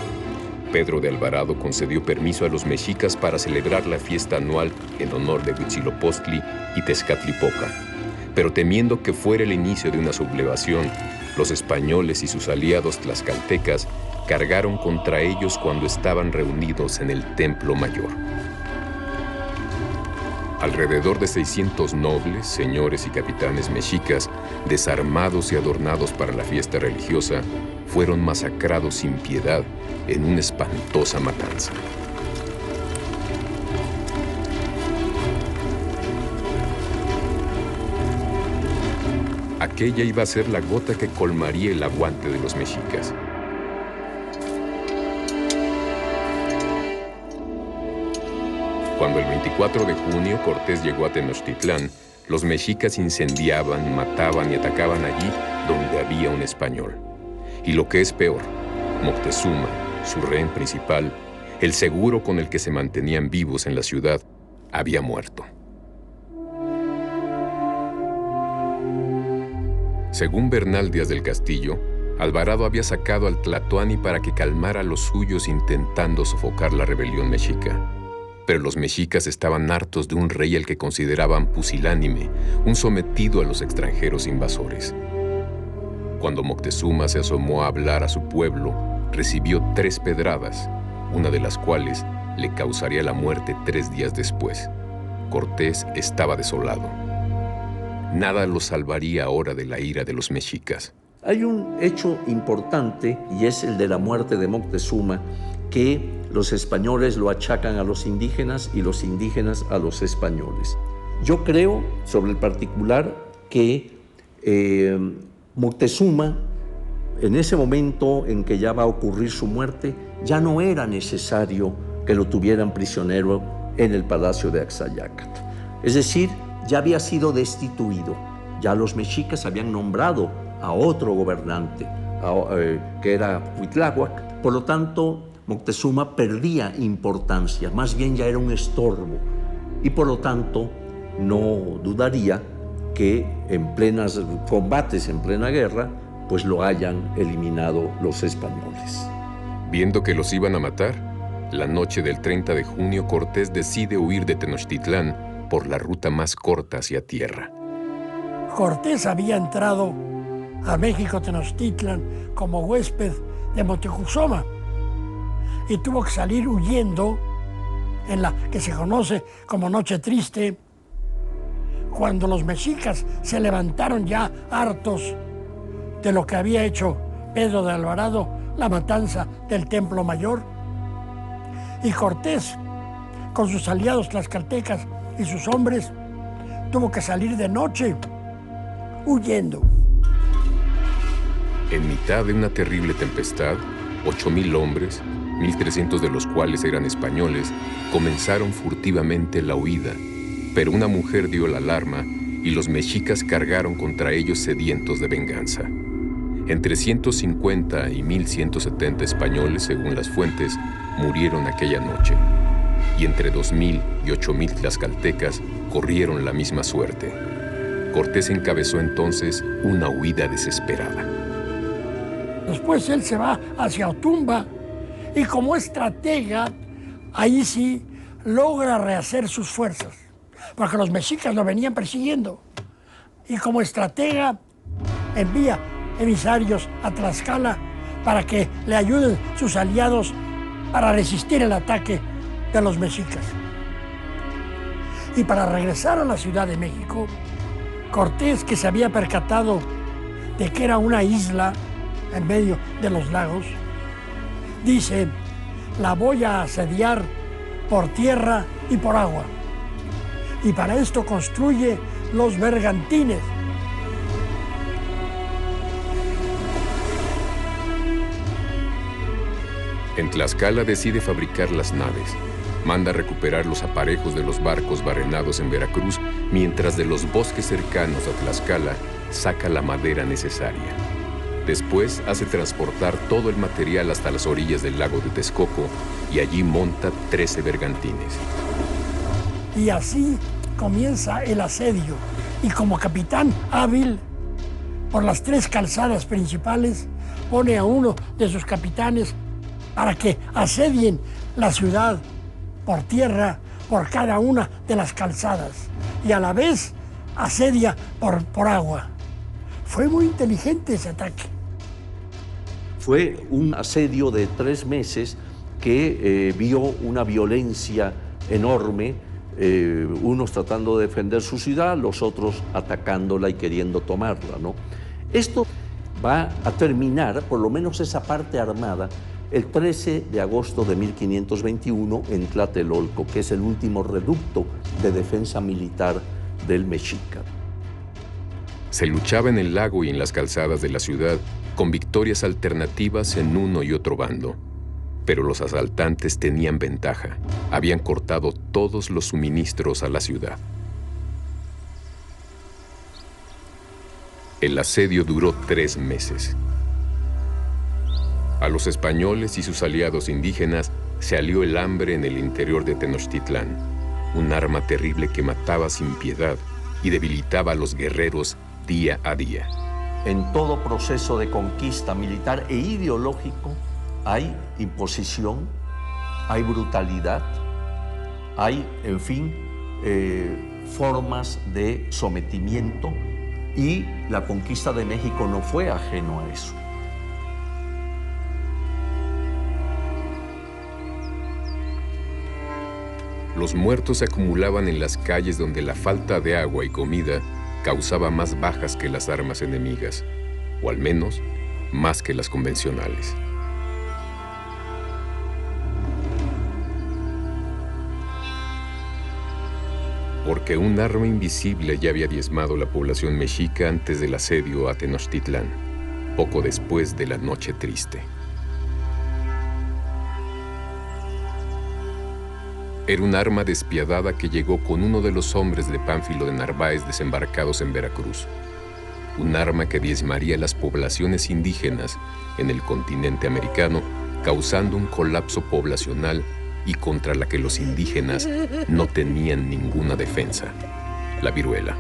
[SPEAKER 1] Pedro de Alvarado concedió permiso a los mexicas para celebrar la fiesta anual en honor de Huitzilopochtli y Tezcatlipoca. Pero temiendo que fuera el inicio de una sublevación, los españoles y sus aliados tlaxcaltecas cargaron contra ellos cuando estaban reunidos en el Templo Mayor. Alrededor de 600 nobles, señores y capitanes mexicas, desarmados y adornados para la fiesta religiosa, fueron masacrados sin piedad en una espantosa matanza. Aquella iba a ser la gota que colmaría el aguante de los mexicas. Cuando el 24 de junio Cortés llegó a Tenochtitlán, los mexicas incendiaban, mataban y atacaban allí donde había un español. Y lo que es peor, Moctezuma, su rehén principal, el seguro con el que se mantenían vivos en la ciudad, había muerto. Según Bernal Díaz del Castillo, Alvarado había sacado al Tlatoani para que calmara a los suyos intentando sofocar la rebelión mexica. Pero los mexicas estaban hartos de un rey al que consideraban pusilánime, un sometido a los extranjeros invasores. Cuando Moctezuma se asomó a hablar a su pueblo, recibió 3 pedradas, una de las cuales le causaría la muerte 3 días después. Cortés estaba desolado. Nada lo salvaría ahora de la ira de los mexicas.
[SPEAKER 8] Hay un hecho importante y es el de la muerte de Moctezuma, que los españoles lo achacan a los indígenas y los indígenas a los españoles. Yo creo, sobre el particular, que Moctezuma, en ese momento en que ya va a ocurrir su muerte, ya no era necesario que lo tuvieran prisionero en el palacio de Axayácatl. Es decir, ya había sido destituido. Ya los mexicas habían nombrado a otro gobernante, que era Huitláhuac. Por lo tanto, Moctezuma perdía importancia, más bien ya era un estorbo. Y por lo tanto, no dudaría que en plenos combates, en plena guerra, pues lo hayan eliminado los españoles.
[SPEAKER 1] Viendo que los iban a matar, la noche del 30 de junio Cortés decide huir de Tenochtitlán por la ruta más corta hacia tierra.
[SPEAKER 18] Cortés había entrado a México Tenochtitlan como huésped de Moctezuma y tuvo que salir huyendo en la que se conoce como Noche Triste, cuando los mexicas se levantaron ya hartos de lo que había hecho Pedro de Alvarado, la matanza del Templo Mayor, y Cortés, con sus aliados tlaxcaltecas y sus hombres, tuvo que salir de noche, huyendo.
[SPEAKER 1] En mitad de una terrible tempestad, 8,000 hombres, 1,300 de los cuales eran españoles, comenzaron furtivamente la huida, pero una mujer dio la alarma y los mexicas cargaron contra ellos sedientos de venganza. Entre 150 y 1,170 españoles, según las fuentes, murieron aquella noche, y entre 2,000 y 8,000 tlaxcaltecas corrieron la misma suerte. Cortés encabezó entonces una huida desesperada.
[SPEAKER 18] Después él se va hacia Otumba y como estratega, ahí sí logra rehacer sus fuerzas, porque los mexicas lo venían persiguiendo. Y como estratega envía emisarios a Tlaxcala para que le ayuden sus aliados para resistir el ataque de los mexicas. Y para regresar a la Ciudad de México, Cortés, que se había percatado de que era una isla en medio de los lagos, dice: la voy a asediar por tierra y por agua. Y para esto construye los bergantines.
[SPEAKER 1] En Tlaxcala decide fabricar las naves. Manda recuperar los aparejos de los barcos barrenados en Veracruz mientras de los bosques cercanos a Tlaxcala saca la madera necesaria. Después hace transportar todo el material hasta las orillas del lago de Texcoco y allí monta 13 bergantines.
[SPEAKER 18] Y así comienza el asedio. Y como capitán hábil, por las 3 calzadas principales, pone a uno de sus capitanes para que asedien la ciudad por tierra, por cada una de las calzadas, y a la vez asedia por agua. Fue muy inteligente ese ataque.
[SPEAKER 8] Fue un asedio de 3 meses que vio una violencia enorme, unos tratando de defender su ciudad, los otros atacándola y queriendo tomarla, ¿no? Esto va a terminar, por lo menos esa parte armada, el 13 de agosto de 1521 en Tlatelolco, que es el último reducto de defensa militar del mexica.
[SPEAKER 1] Se luchaba en el lago y en las calzadas de la ciudad con victorias alternativas en uno y otro bando. Pero los asaltantes tenían ventaja. Habían cortado todos los suministros a la ciudad. El asedio duró 3 meses. A los españoles y sus aliados indígenas se alió el hambre en el interior de Tenochtitlán, un arma terrible que mataba sin piedad y debilitaba a los guerreros día a día.
[SPEAKER 8] En todo proceso de conquista militar e ideológico hay imposición, hay brutalidad, hay, en fin, formas de sometimiento, y la conquista de México no fue ajeno a eso.
[SPEAKER 1] Los muertos se acumulaban en las calles donde la falta de agua y comida causaba más bajas que las armas enemigas, o al menos más que las convencionales. Porque un arma invisible ya había diezmado la población mexica antes del asedio a Tenochtitlán, poco después de la Noche Triste. Era un arma despiadada que llegó con uno de los hombres de Pánfilo de Narváez desembarcados en Veracruz. Un arma que diezmaría las poblaciones indígenas en el continente americano, causando un colapso poblacional y contra la que los indígenas no tenían ninguna defensa: la viruela.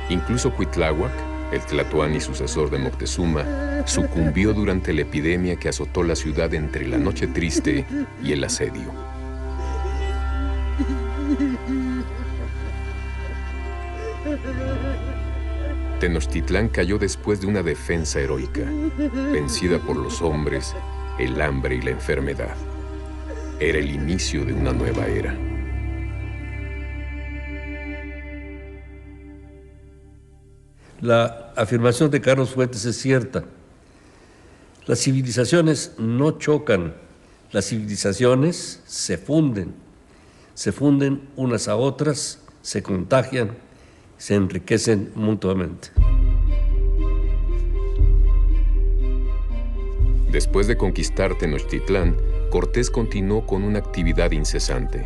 [SPEAKER 1] Incluso Cuitláhuac, el tlatoani sucesor de Moctezuma, sucumbió durante la epidemia que azotó la ciudad entre la Noche Triste y el asedio. Tenochtitlán cayó después de una defensa heroica, vencida por los hombres, el hambre y la enfermedad. Era el inicio de una nueva era.
[SPEAKER 19] La afirmación de Carlos Fuentes es cierta. Las civilizaciones no chocan, las civilizaciones se funden unas a otras, se contagian, se enriquecen mutuamente.
[SPEAKER 1] Después de conquistar Tenochtitlán, Cortés continuó con una actividad incesante.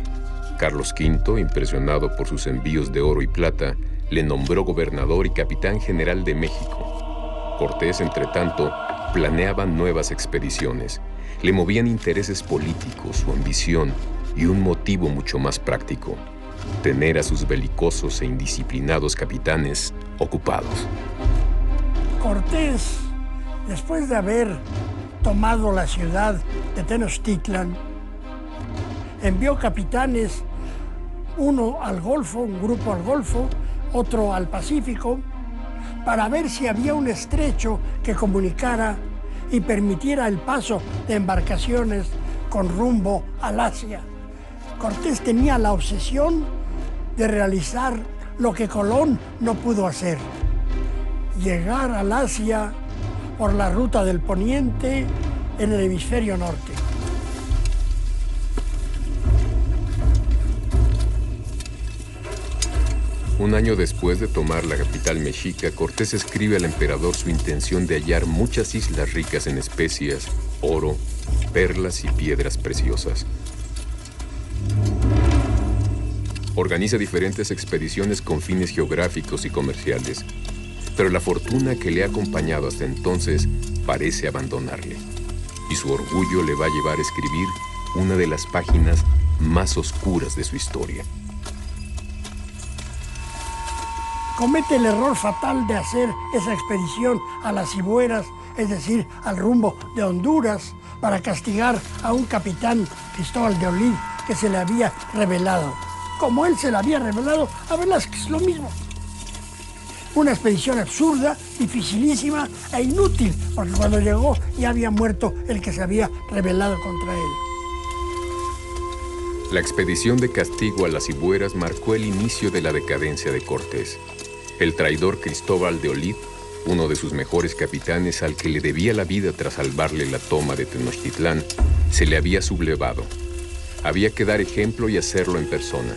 [SPEAKER 1] Carlos V, impresionado por sus envíos de oro y plata, le nombró gobernador y capitán general de México. Cortés, entretanto, planeaba nuevas expediciones. Le movían intereses políticos, su ambición y un motivo mucho más práctico: tener a sus belicosos e indisciplinados capitanes ocupados.
[SPEAKER 18] Cortés, después de haber tomado la ciudad de Tenochtitlan, envió capitanes, uno al Golfo, un grupo al Golfo, otro al Pacífico, para ver si había un estrecho que comunicara y permitiera el paso de embarcaciones con rumbo al Asia. Cortés tenía la obsesión de realizar lo que Colón no pudo hacer: llegar al Asia por la ruta del poniente en el hemisferio norte.
[SPEAKER 1] Un año después de tomar la capital mexica, Cortés escribe al emperador su intención de hallar muchas islas ricas en especias, oro, perlas y piedras preciosas. Organiza diferentes expediciones con fines geográficos y comerciales, pero la fortuna que le ha acompañado hasta entonces parece abandonarle, y su orgullo le va a llevar a escribir una de las páginas más oscuras de su historia.
[SPEAKER 18] Comete el error fatal de hacer esa expedición a las Cibueras, es decir, al rumbo de Honduras, para castigar a un capitán, Cristóbal de Olid, que se le había revelado. Como él se le había revelado a Velázquez, lo mismo. Una expedición absurda, dificilísima e inútil, porque cuando llegó ya había muerto el que se había rebelado contra él.
[SPEAKER 1] La expedición de castigo a las Cibueras marcó el inicio de la decadencia de Cortés. El traidor Cristóbal de Olid, uno de sus mejores capitanes al que le debía la vida tras salvarle la toma de Tenochtitlán, se le había sublevado. Había que dar ejemplo y hacerlo en persona.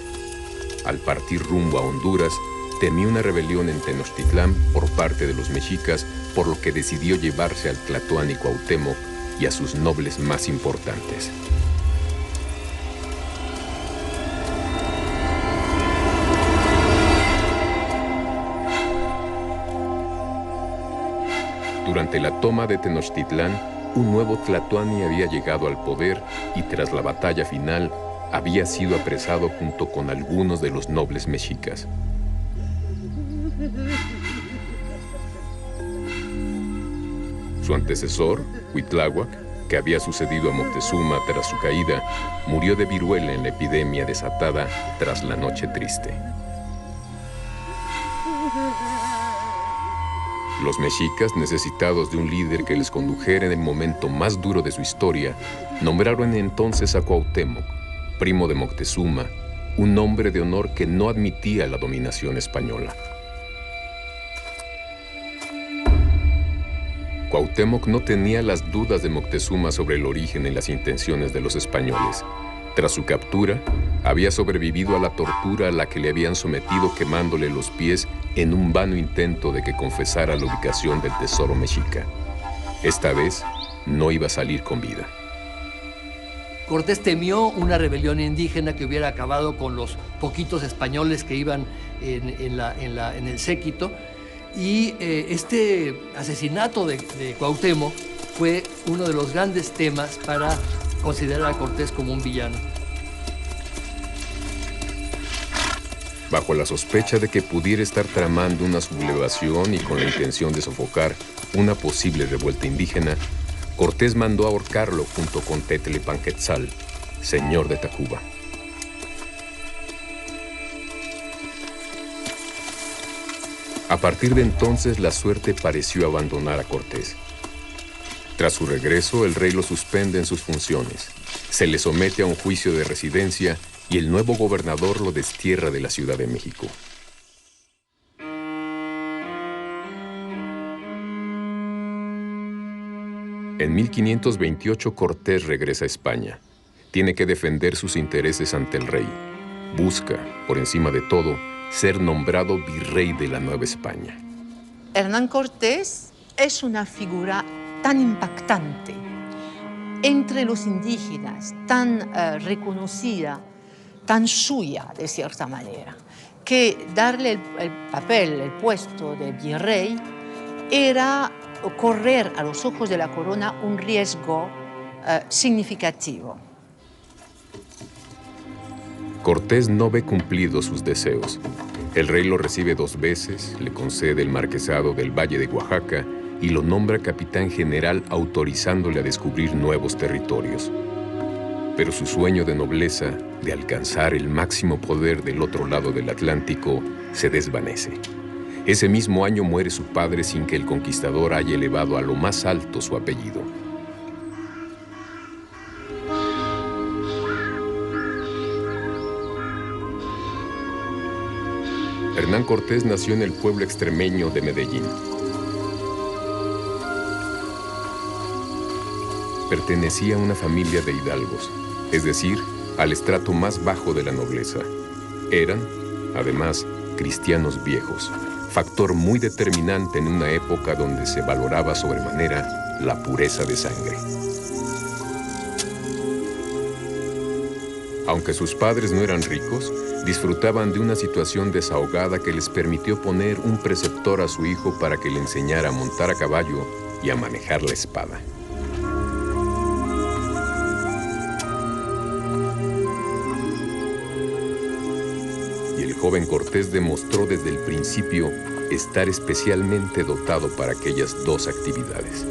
[SPEAKER 1] Al partir rumbo a Honduras, temió una rebelión en Tenochtitlán por parte de los mexicas, por lo que decidió llevarse al Tlatoani Cuauhtémoc y a sus nobles más importantes. Durante la toma de Tenochtitlán, un nuevo Tlatoani había llegado al poder y tras la batalla final había sido apresado junto con algunos de los nobles mexicas. Su antecesor, Cuitláhuac, que había sucedido a Moctezuma tras su caída, murió de viruela en la epidemia desatada tras la Noche Triste. Los mexicas, necesitados de un líder que les condujera en el momento más duro de su historia, nombraron entonces a Cuauhtémoc, primo de Moctezuma, un hombre de honor que no admitía la dominación española. Cuauhtémoc no tenía las dudas de Moctezuma sobre el origen y las intenciones de los españoles. Tras su captura, había sobrevivido a la tortura a la que le habían sometido quemándole los pies en un vano intento de que confesara la ubicación del tesoro mexica. Esta vez, no iba a salir con vida.
[SPEAKER 15] Cortés temió una rebelión indígena que hubiera acabado con los poquitos españoles que iban en el séquito, y este asesinato de Cuauhtémoc fue uno de los grandes temas para considerar a Cortés como un villano.
[SPEAKER 1] Bajo la sospecha de que pudiera estar tramando una sublevación y con la intención de sofocar una posible revuelta indígena, Cortés mandó ahorcarlo junto con Tetlepanquetzal, señor de Tacuba. A partir de entonces, la suerte pareció abandonar a Cortés. Tras su regreso, el rey lo suspende en sus funciones, se le somete a un juicio de residencia y el nuevo gobernador lo destierra de la Ciudad de México. En 1528, Cortés regresa a España. Tiene que defender sus intereses ante el rey. Busca, por encima de todo, ser nombrado virrey de la Nueva España.
[SPEAKER 20] Hernán Cortés es una figura tan impactante entre los indígenas, tan reconocida, tan suya, de cierta manera, que darle el papel, el puesto de virrey, era correr a los ojos de la corona un riesgo significativo.
[SPEAKER 1] Cortés no ve cumplidos sus deseos. El rey lo recibe 2 veces, le concede el marquesado del Valle de Oaxaca y lo nombra capitán general, autorizándole a descubrir nuevos territorios. Pero su sueño de nobleza, de alcanzar el máximo poder del otro lado del Atlántico, se desvanece. Ese mismo año muere su padre sin que el conquistador haya elevado a lo más alto su apellido. Hernán Cortés nació en el pueblo extremeño de Medellín. Pertenecía a una familia de hidalgos, es decir, al estrato más bajo de la nobleza. Eran, además, cristianos viejos, factor muy determinante en una época donde se valoraba sobremanera la pureza de sangre. Aunque sus padres no eran ricos, disfrutaban de una situación desahogada que les permitió poner un preceptor a su hijo para que le enseñara a montar a caballo y a manejar la espada. Y el joven Cortés demostró desde el principio estar especialmente dotado para aquellas dos actividades.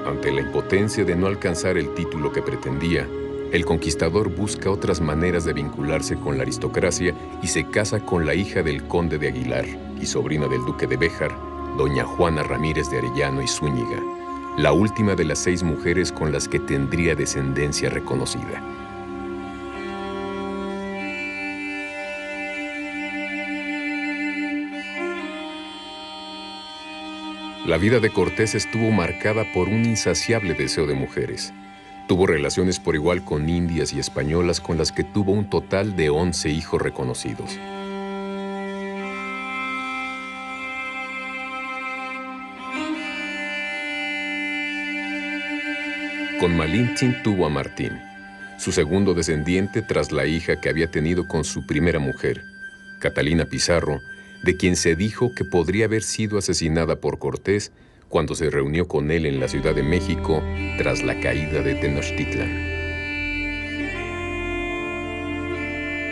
[SPEAKER 1] Ante la impotencia de no alcanzar el título que pretendía, el conquistador busca otras maneras de vincularse con la aristocracia y se casa con la hija del conde de Aguilar y sobrina del duque de Béjar, doña Juana Ramírez de Arellano y Zúñiga, la última de las 6 mujeres con las que tendría descendencia reconocida. La vida de Cortés estuvo marcada por un insaciable deseo de mujeres. Tuvo relaciones por igual con indias y españolas con las que tuvo un total de 11 hijos reconocidos. Con Malintzin tuvo a Martín, su segundo descendiente tras la hija que había tenido con su primera mujer, Catalina Pizarro, de quien se dijo que podría haber sido asesinada por Cortés cuando se reunió con él en la Ciudad de México tras la caída de Tenochtitlan.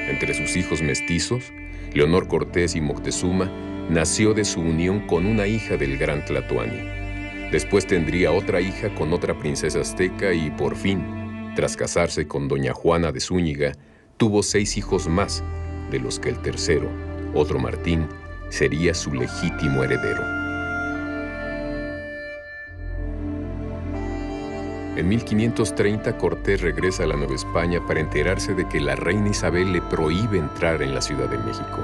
[SPEAKER 1] Entre sus hijos mestizos, Leonor Cortés y Moctezuma, nació de su unión con una hija del gran Tlatoani. Después tendría otra hija con otra princesa azteca y, por fin, tras casarse con doña Juana de Zúñiga, tuvo 6 hijos más, de los que el tercero, otro Martín, sería su legítimo heredero. En 1530, Cortés regresa a la Nueva España para enterarse de que la reina Isabel le prohíbe entrar en la Ciudad de México.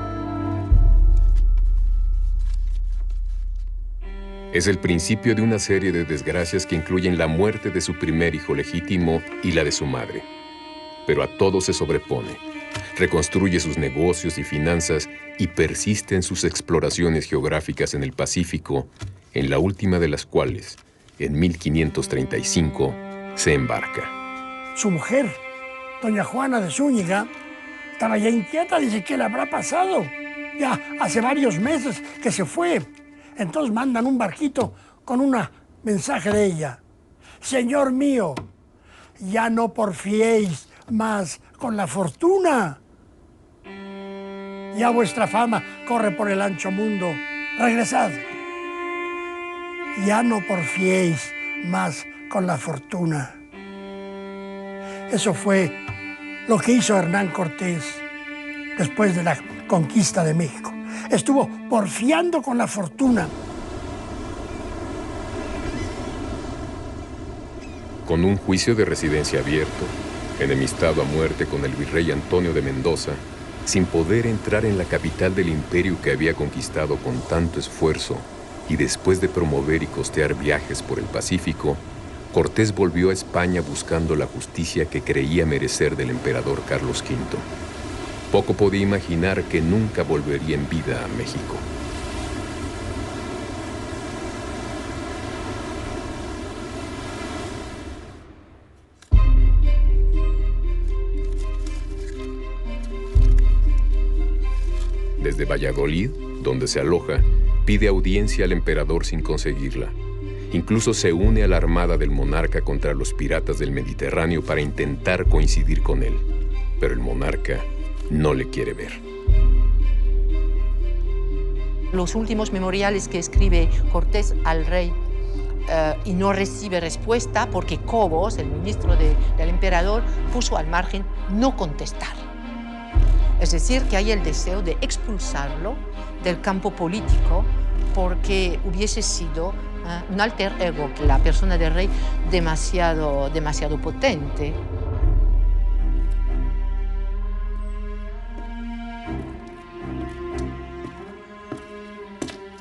[SPEAKER 1] Es el principio de una serie de desgracias que incluyen la muerte de su primer hijo legítimo y la de su madre. Pero a todo se sobrepone. Reconstruye sus negocios y finanzas y persiste en sus exploraciones geográficas en el Pacífico, en la última de las cuales, en 1535, se embarca.
[SPEAKER 18] Su mujer, doña Juana de Zúñiga, estaba ya inquieta, dice, ¿qué le habrá pasado? Ya hace varios meses que se fue. Entonces mandan un barquito con un mensaje de ella. Señor mío, ya no porfiéis más con la fortuna. Ya vuestra fama corre por el ancho mundo. Regresad. Ya no porfiéis más con la fortuna. Eso fue lo que hizo Hernán Cortés después de la conquista de México. Estuvo porfiando con la fortuna.
[SPEAKER 1] Con un juicio de residencia abierto, enemistado a muerte con el virrey Antonio de Mendoza, sin poder entrar en la capital del imperio que había conquistado con tanto esfuerzo, y después de promover y costear viajes por el Pacífico, Cortés volvió a España buscando la justicia que creía merecer del emperador Carlos V. Poco podía imaginar que nunca volvería en vida a México. Desde Valladolid, donde se aloja, pide audiencia al emperador sin conseguirla. Incluso se une a la armada del monarca contra los piratas del Mediterráneo para intentar coincidir con él. Pero el monarca no le quiere ver.
[SPEAKER 20] Los últimos memoriales que escribe Cortés al rey y no recibe respuesta porque Cobos, el ministro del emperador, puso al margen no contestar. Es decir, que hay el deseo de expulsarlo del campo político porque hubiese sido un alter ego, la persona del rey, demasiado potente.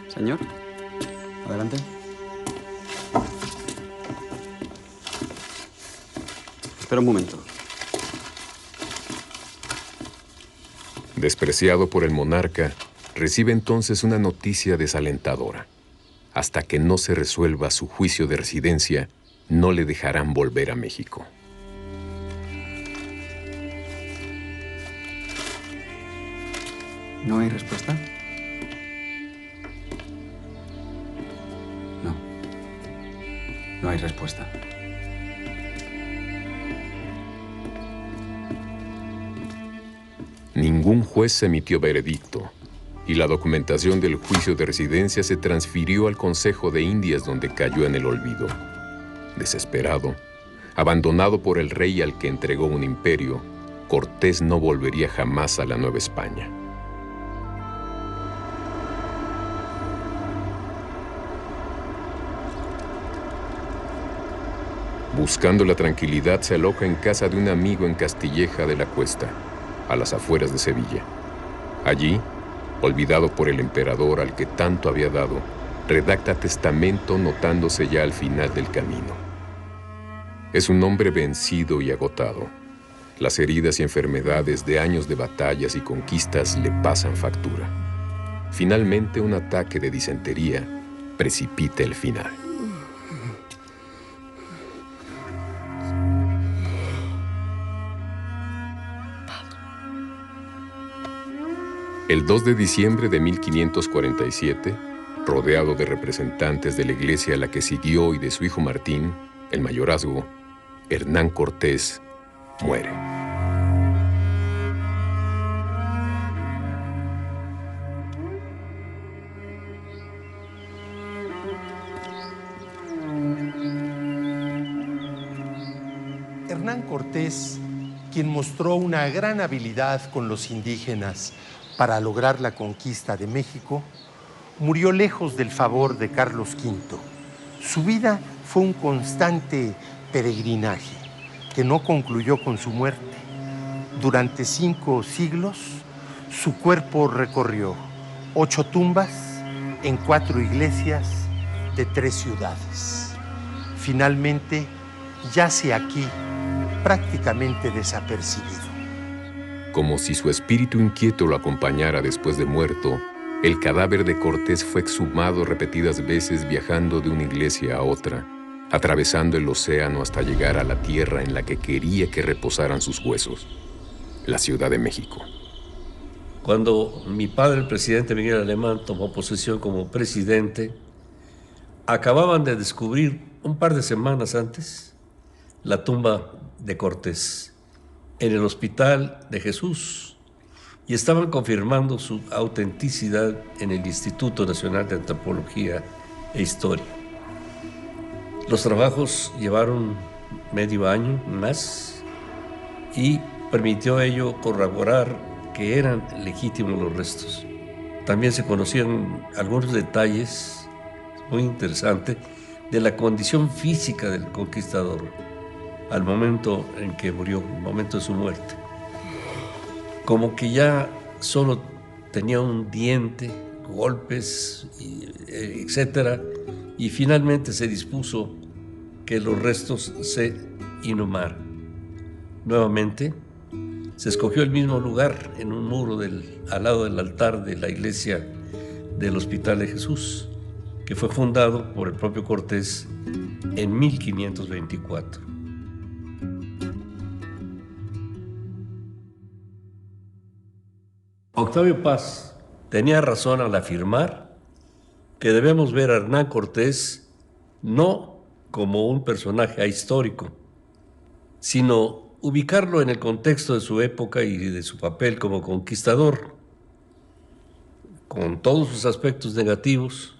[SPEAKER 2] Señor, adelante. Espera un momento.
[SPEAKER 1] Despreciado por el monarca, recibe entonces una noticia desalentadora. Hasta que no se resuelva su juicio de residencia, no le dejarán volver a México.
[SPEAKER 2] ¿No hay respuesta? No. No hay respuesta.
[SPEAKER 1] Ningún juez emitió veredicto, y la documentación del juicio de residencia se transfirió al Consejo de Indias, donde cayó en el olvido. Desesperado, abandonado por el rey al que entregó un imperio, Cortés no volvería jamás a la Nueva España. Buscando la tranquilidad, se aloja en casa de un amigo en Castilleja de la Cuesta, a las afueras de Sevilla. Allí, olvidado por el emperador al que tanto había dado, redacta testamento notándose ya al final del camino. Es un hombre vencido y agotado. Las heridas y enfermedades de años de batallas y conquistas le pasan factura. Finalmente, un ataque de disentería precipita el final. El 2 de diciembre de 1547, rodeado de representantes de la iglesia a la que siguió y de su hijo Martín, el mayorazgo, Hernán Cortés muere.
[SPEAKER 12] Hernán Cortés, quien mostró una gran habilidad con los indígenas para lograr la conquista de México, murió lejos del favor de Carlos V. Su vida fue un constante peregrinaje que no concluyó con su muerte. Durante 5 siglos, su cuerpo recorrió 8 tumbas en 4 iglesias de 3 ciudades. Finalmente, yace aquí prácticamente desapercibido.
[SPEAKER 1] Como si su espíritu inquieto lo acompañara después de muerto, el cadáver de Cortés fue exhumado repetidas veces viajando de una iglesia a otra, atravesando el océano hasta llegar a la tierra en la que quería que reposaran sus huesos, la Ciudad de México.
[SPEAKER 19] Cuando mi padre, el presidente Miguel Alemán, tomó posesión como presidente, acababan de descubrir un par de semanas antes la tumba de Cortés en el Hospital de Jesús y estaban confirmando su autenticidad en el Instituto Nacional de Antropología e Historia. Los trabajos llevaron medio año más y permitió ello corroborar que eran legítimos los restos. También se conocían algunos detalles muy interesantes de la condición física del conquistador al momento en que murió, al momento de su muerte. Como que ya solo tenía un diente, golpes, etc. Y finalmente se dispuso que los restos se inhumaran. Nuevamente, se escogió el mismo lugar en un muro al lado del altar de la iglesia del Hospital de Jesús, que fue fundado por el propio Cortés en 1524. Octavio Paz tenía razón al afirmar que debemos ver a Hernán Cortés no como un personaje ahistórico, sino ubicarlo en el contexto de su época y de su papel como conquistador, con todos sus aspectos negativos,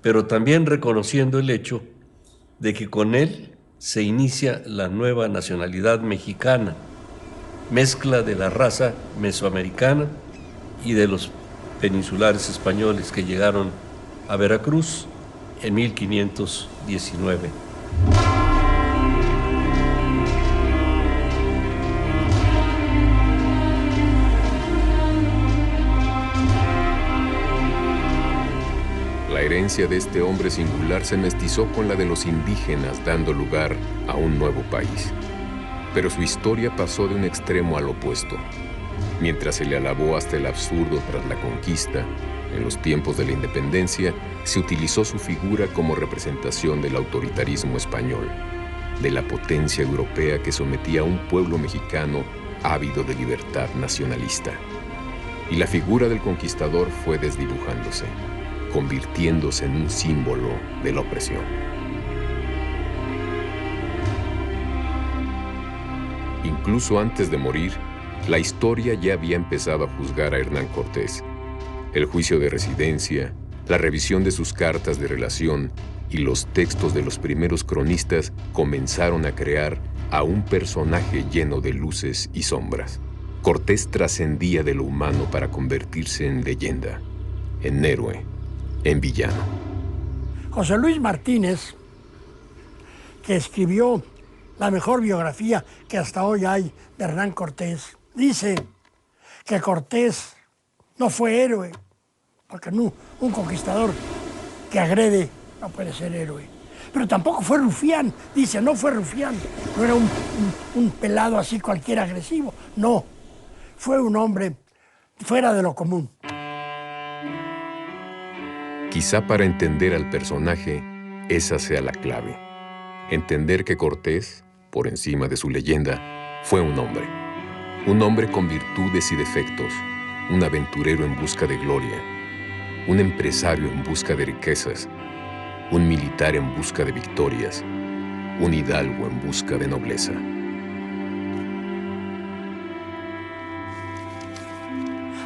[SPEAKER 19] pero también reconociendo el hecho de que con él se inicia la nueva nacionalidad mexicana, mezcla de la raza mesoamericana y de los peninsulares españoles que llegaron a Veracruz en 1519.
[SPEAKER 1] La herencia de este hombre singular se mestizó con la de los indígenas, dando lugar a un nuevo país. Pero su historia pasó de un extremo al opuesto. Mientras se le alabó hasta el absurdo tras la conquista, en los tiempos de la independencia, se utilizó su figura como representación del autoritarismo español, de la potencia europea que sometía a un pueblo mexicano ávido de libertad nacionalista. Y la figura del conquistador fue desdibujándose, convirtiéndose en un símbolo de la opresión. Incluso antes de morir, la historia ya había empezado a juzgar a Hernán Cortés. El juicio de residencia, la revisión de sus cartas de relación y los textos de los primeros cronistas comenzaron a crear a un personaje lleno de luces y sombras. Cortés trascendía de lo humano para convertirse en leyenda, en héroe, en villano.
[SPEAKER 18] José Luis Martínez, que escribió la mejor biografía que hasta hoy hay de Hernán Cortés, dice que Cortés no fue héroe, porque no, un conquistador que agrede no puede ser héroe. Pero tampoco fue rufián, dice, no fue rufián, no era un pelado así cualquier agresivo, no, fue un hombre fuera de lo común.
[SPEAKER 1] Quizá para entender al personaje, esa sea la clave. Entender que Cortés, por encima de su leyenda, fue un hombre con virtudes y defectos, un aventurero en busca de gloria, un empresario en busca de riquezas, un militar en busca de victorias, un hidalgo en busca de nobleza.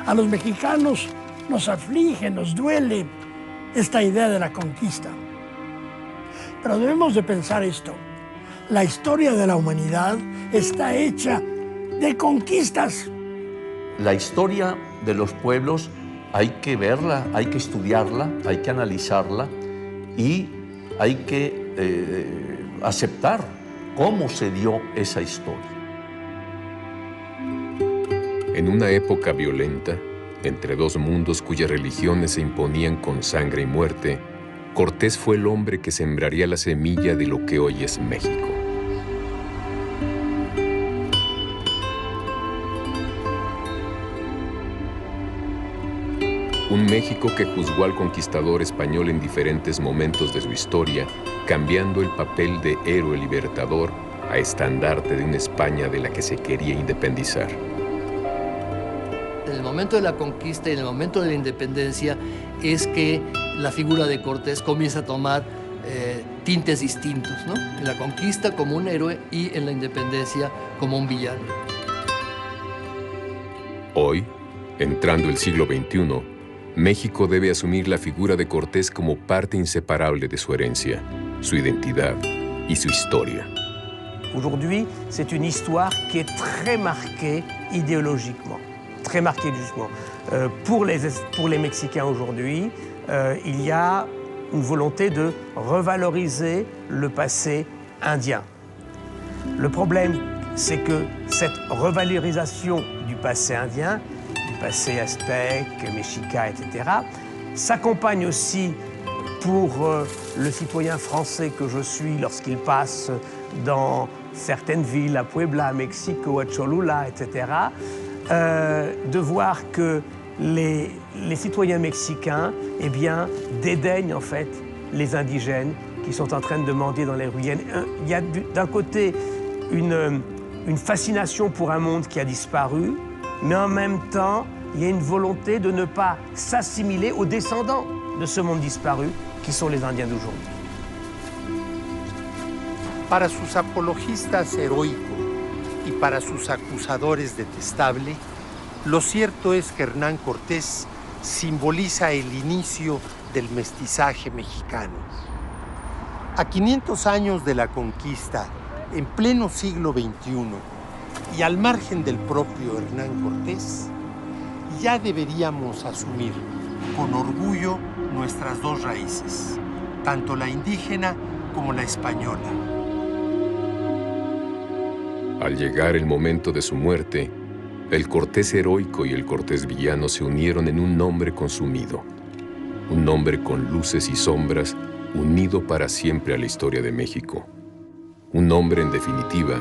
[SPEAKER 18] A los mexicanos nos aflige, nos duele esta idea de la conquista. Pero debemos de pensar esto. La historia de la humanidad está hecha de conquistas.
[SPEAKER 8] La historia de los pueblos hay que verla, hay que estudiarla, hay que analizarla y hay que aceptar cómo se dio esa historia.
[SPEAKER 1] En una época violenta, entre dos mundos cuyas religiones se imponían con sangre y muerte, Cortés fue el hombre que sembraría la semilla de lo que hoy es México. Un México que juzgó al conquistador español en diferentes momentos de su historia, cambiando el papel de héroe libertador a estandarte de una España de la que se quería independizar.
[SPEAKER 15] En el momento de la conquista y en el momento de la independencia es que la figura de Cortés comienza a tomar tintes distintos, ¿no? En la conquista como un héroe y en la independencia como un villano.
[SPEAKER 1] Hoy, entrando el siglo XXI, México debe asumir la figura de Cortés como parte inseparable de su herencia, su identidad y su historia.
[SPEAKER 6] Aujourd'hui, c'est une histoire qui est très marquée idéologiquement, très marquée justement. Pour les Mexicains aujourd'hui, il y a une volonté de revaloriser le passé indien. Le problème, c'est que cette revalorisation du passé indien, du passé aztèque, mexica, etc., s'accompagne aussi pour le citoyen français que je suis lorsqu'il passe dans certaines villes, à Puebla, à Mexico, à Cholula, etc., de voir que les citoyens mexicains, eh bien, dédaignent en fait les indigènes qui sont en train de mendier dans les ruines. Il y a d'un côté une fascination pour un monde qui a disparu, mais en même temps, il y a une volonté de ne pas s'assimiler aux descendants de ce monde disparu, qui sont les Indiens d'aujourd'hui.
[SPEAKER 12] Para sus apologistas heroico y para sus acusadores detestable, lo cierto es que Hernán Cortés simboliza el inicio del mestizaje mexicano. A 500 años de la conquista, en pleno siglo XXI, y al margen del propio Hernán Cortés, ya deberíamos asumir con orgullo nuestras dos raíces, tanto la indígena como la española.
[SPEAKER 1] Al llegar el momento de su muerte, el Cortés heroico y el Cortés villano se unieron en un hombre consumido, un hombre con luces y sombras unido para siempre a la historia de México. Un hombre, en definitiva,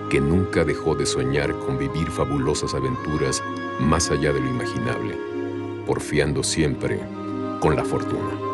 [SPEAKER 1] que nunca dejó de soñar con vivir fabulosas aventuras más allá de lo imaginable, porfiando siempre con la fortuna.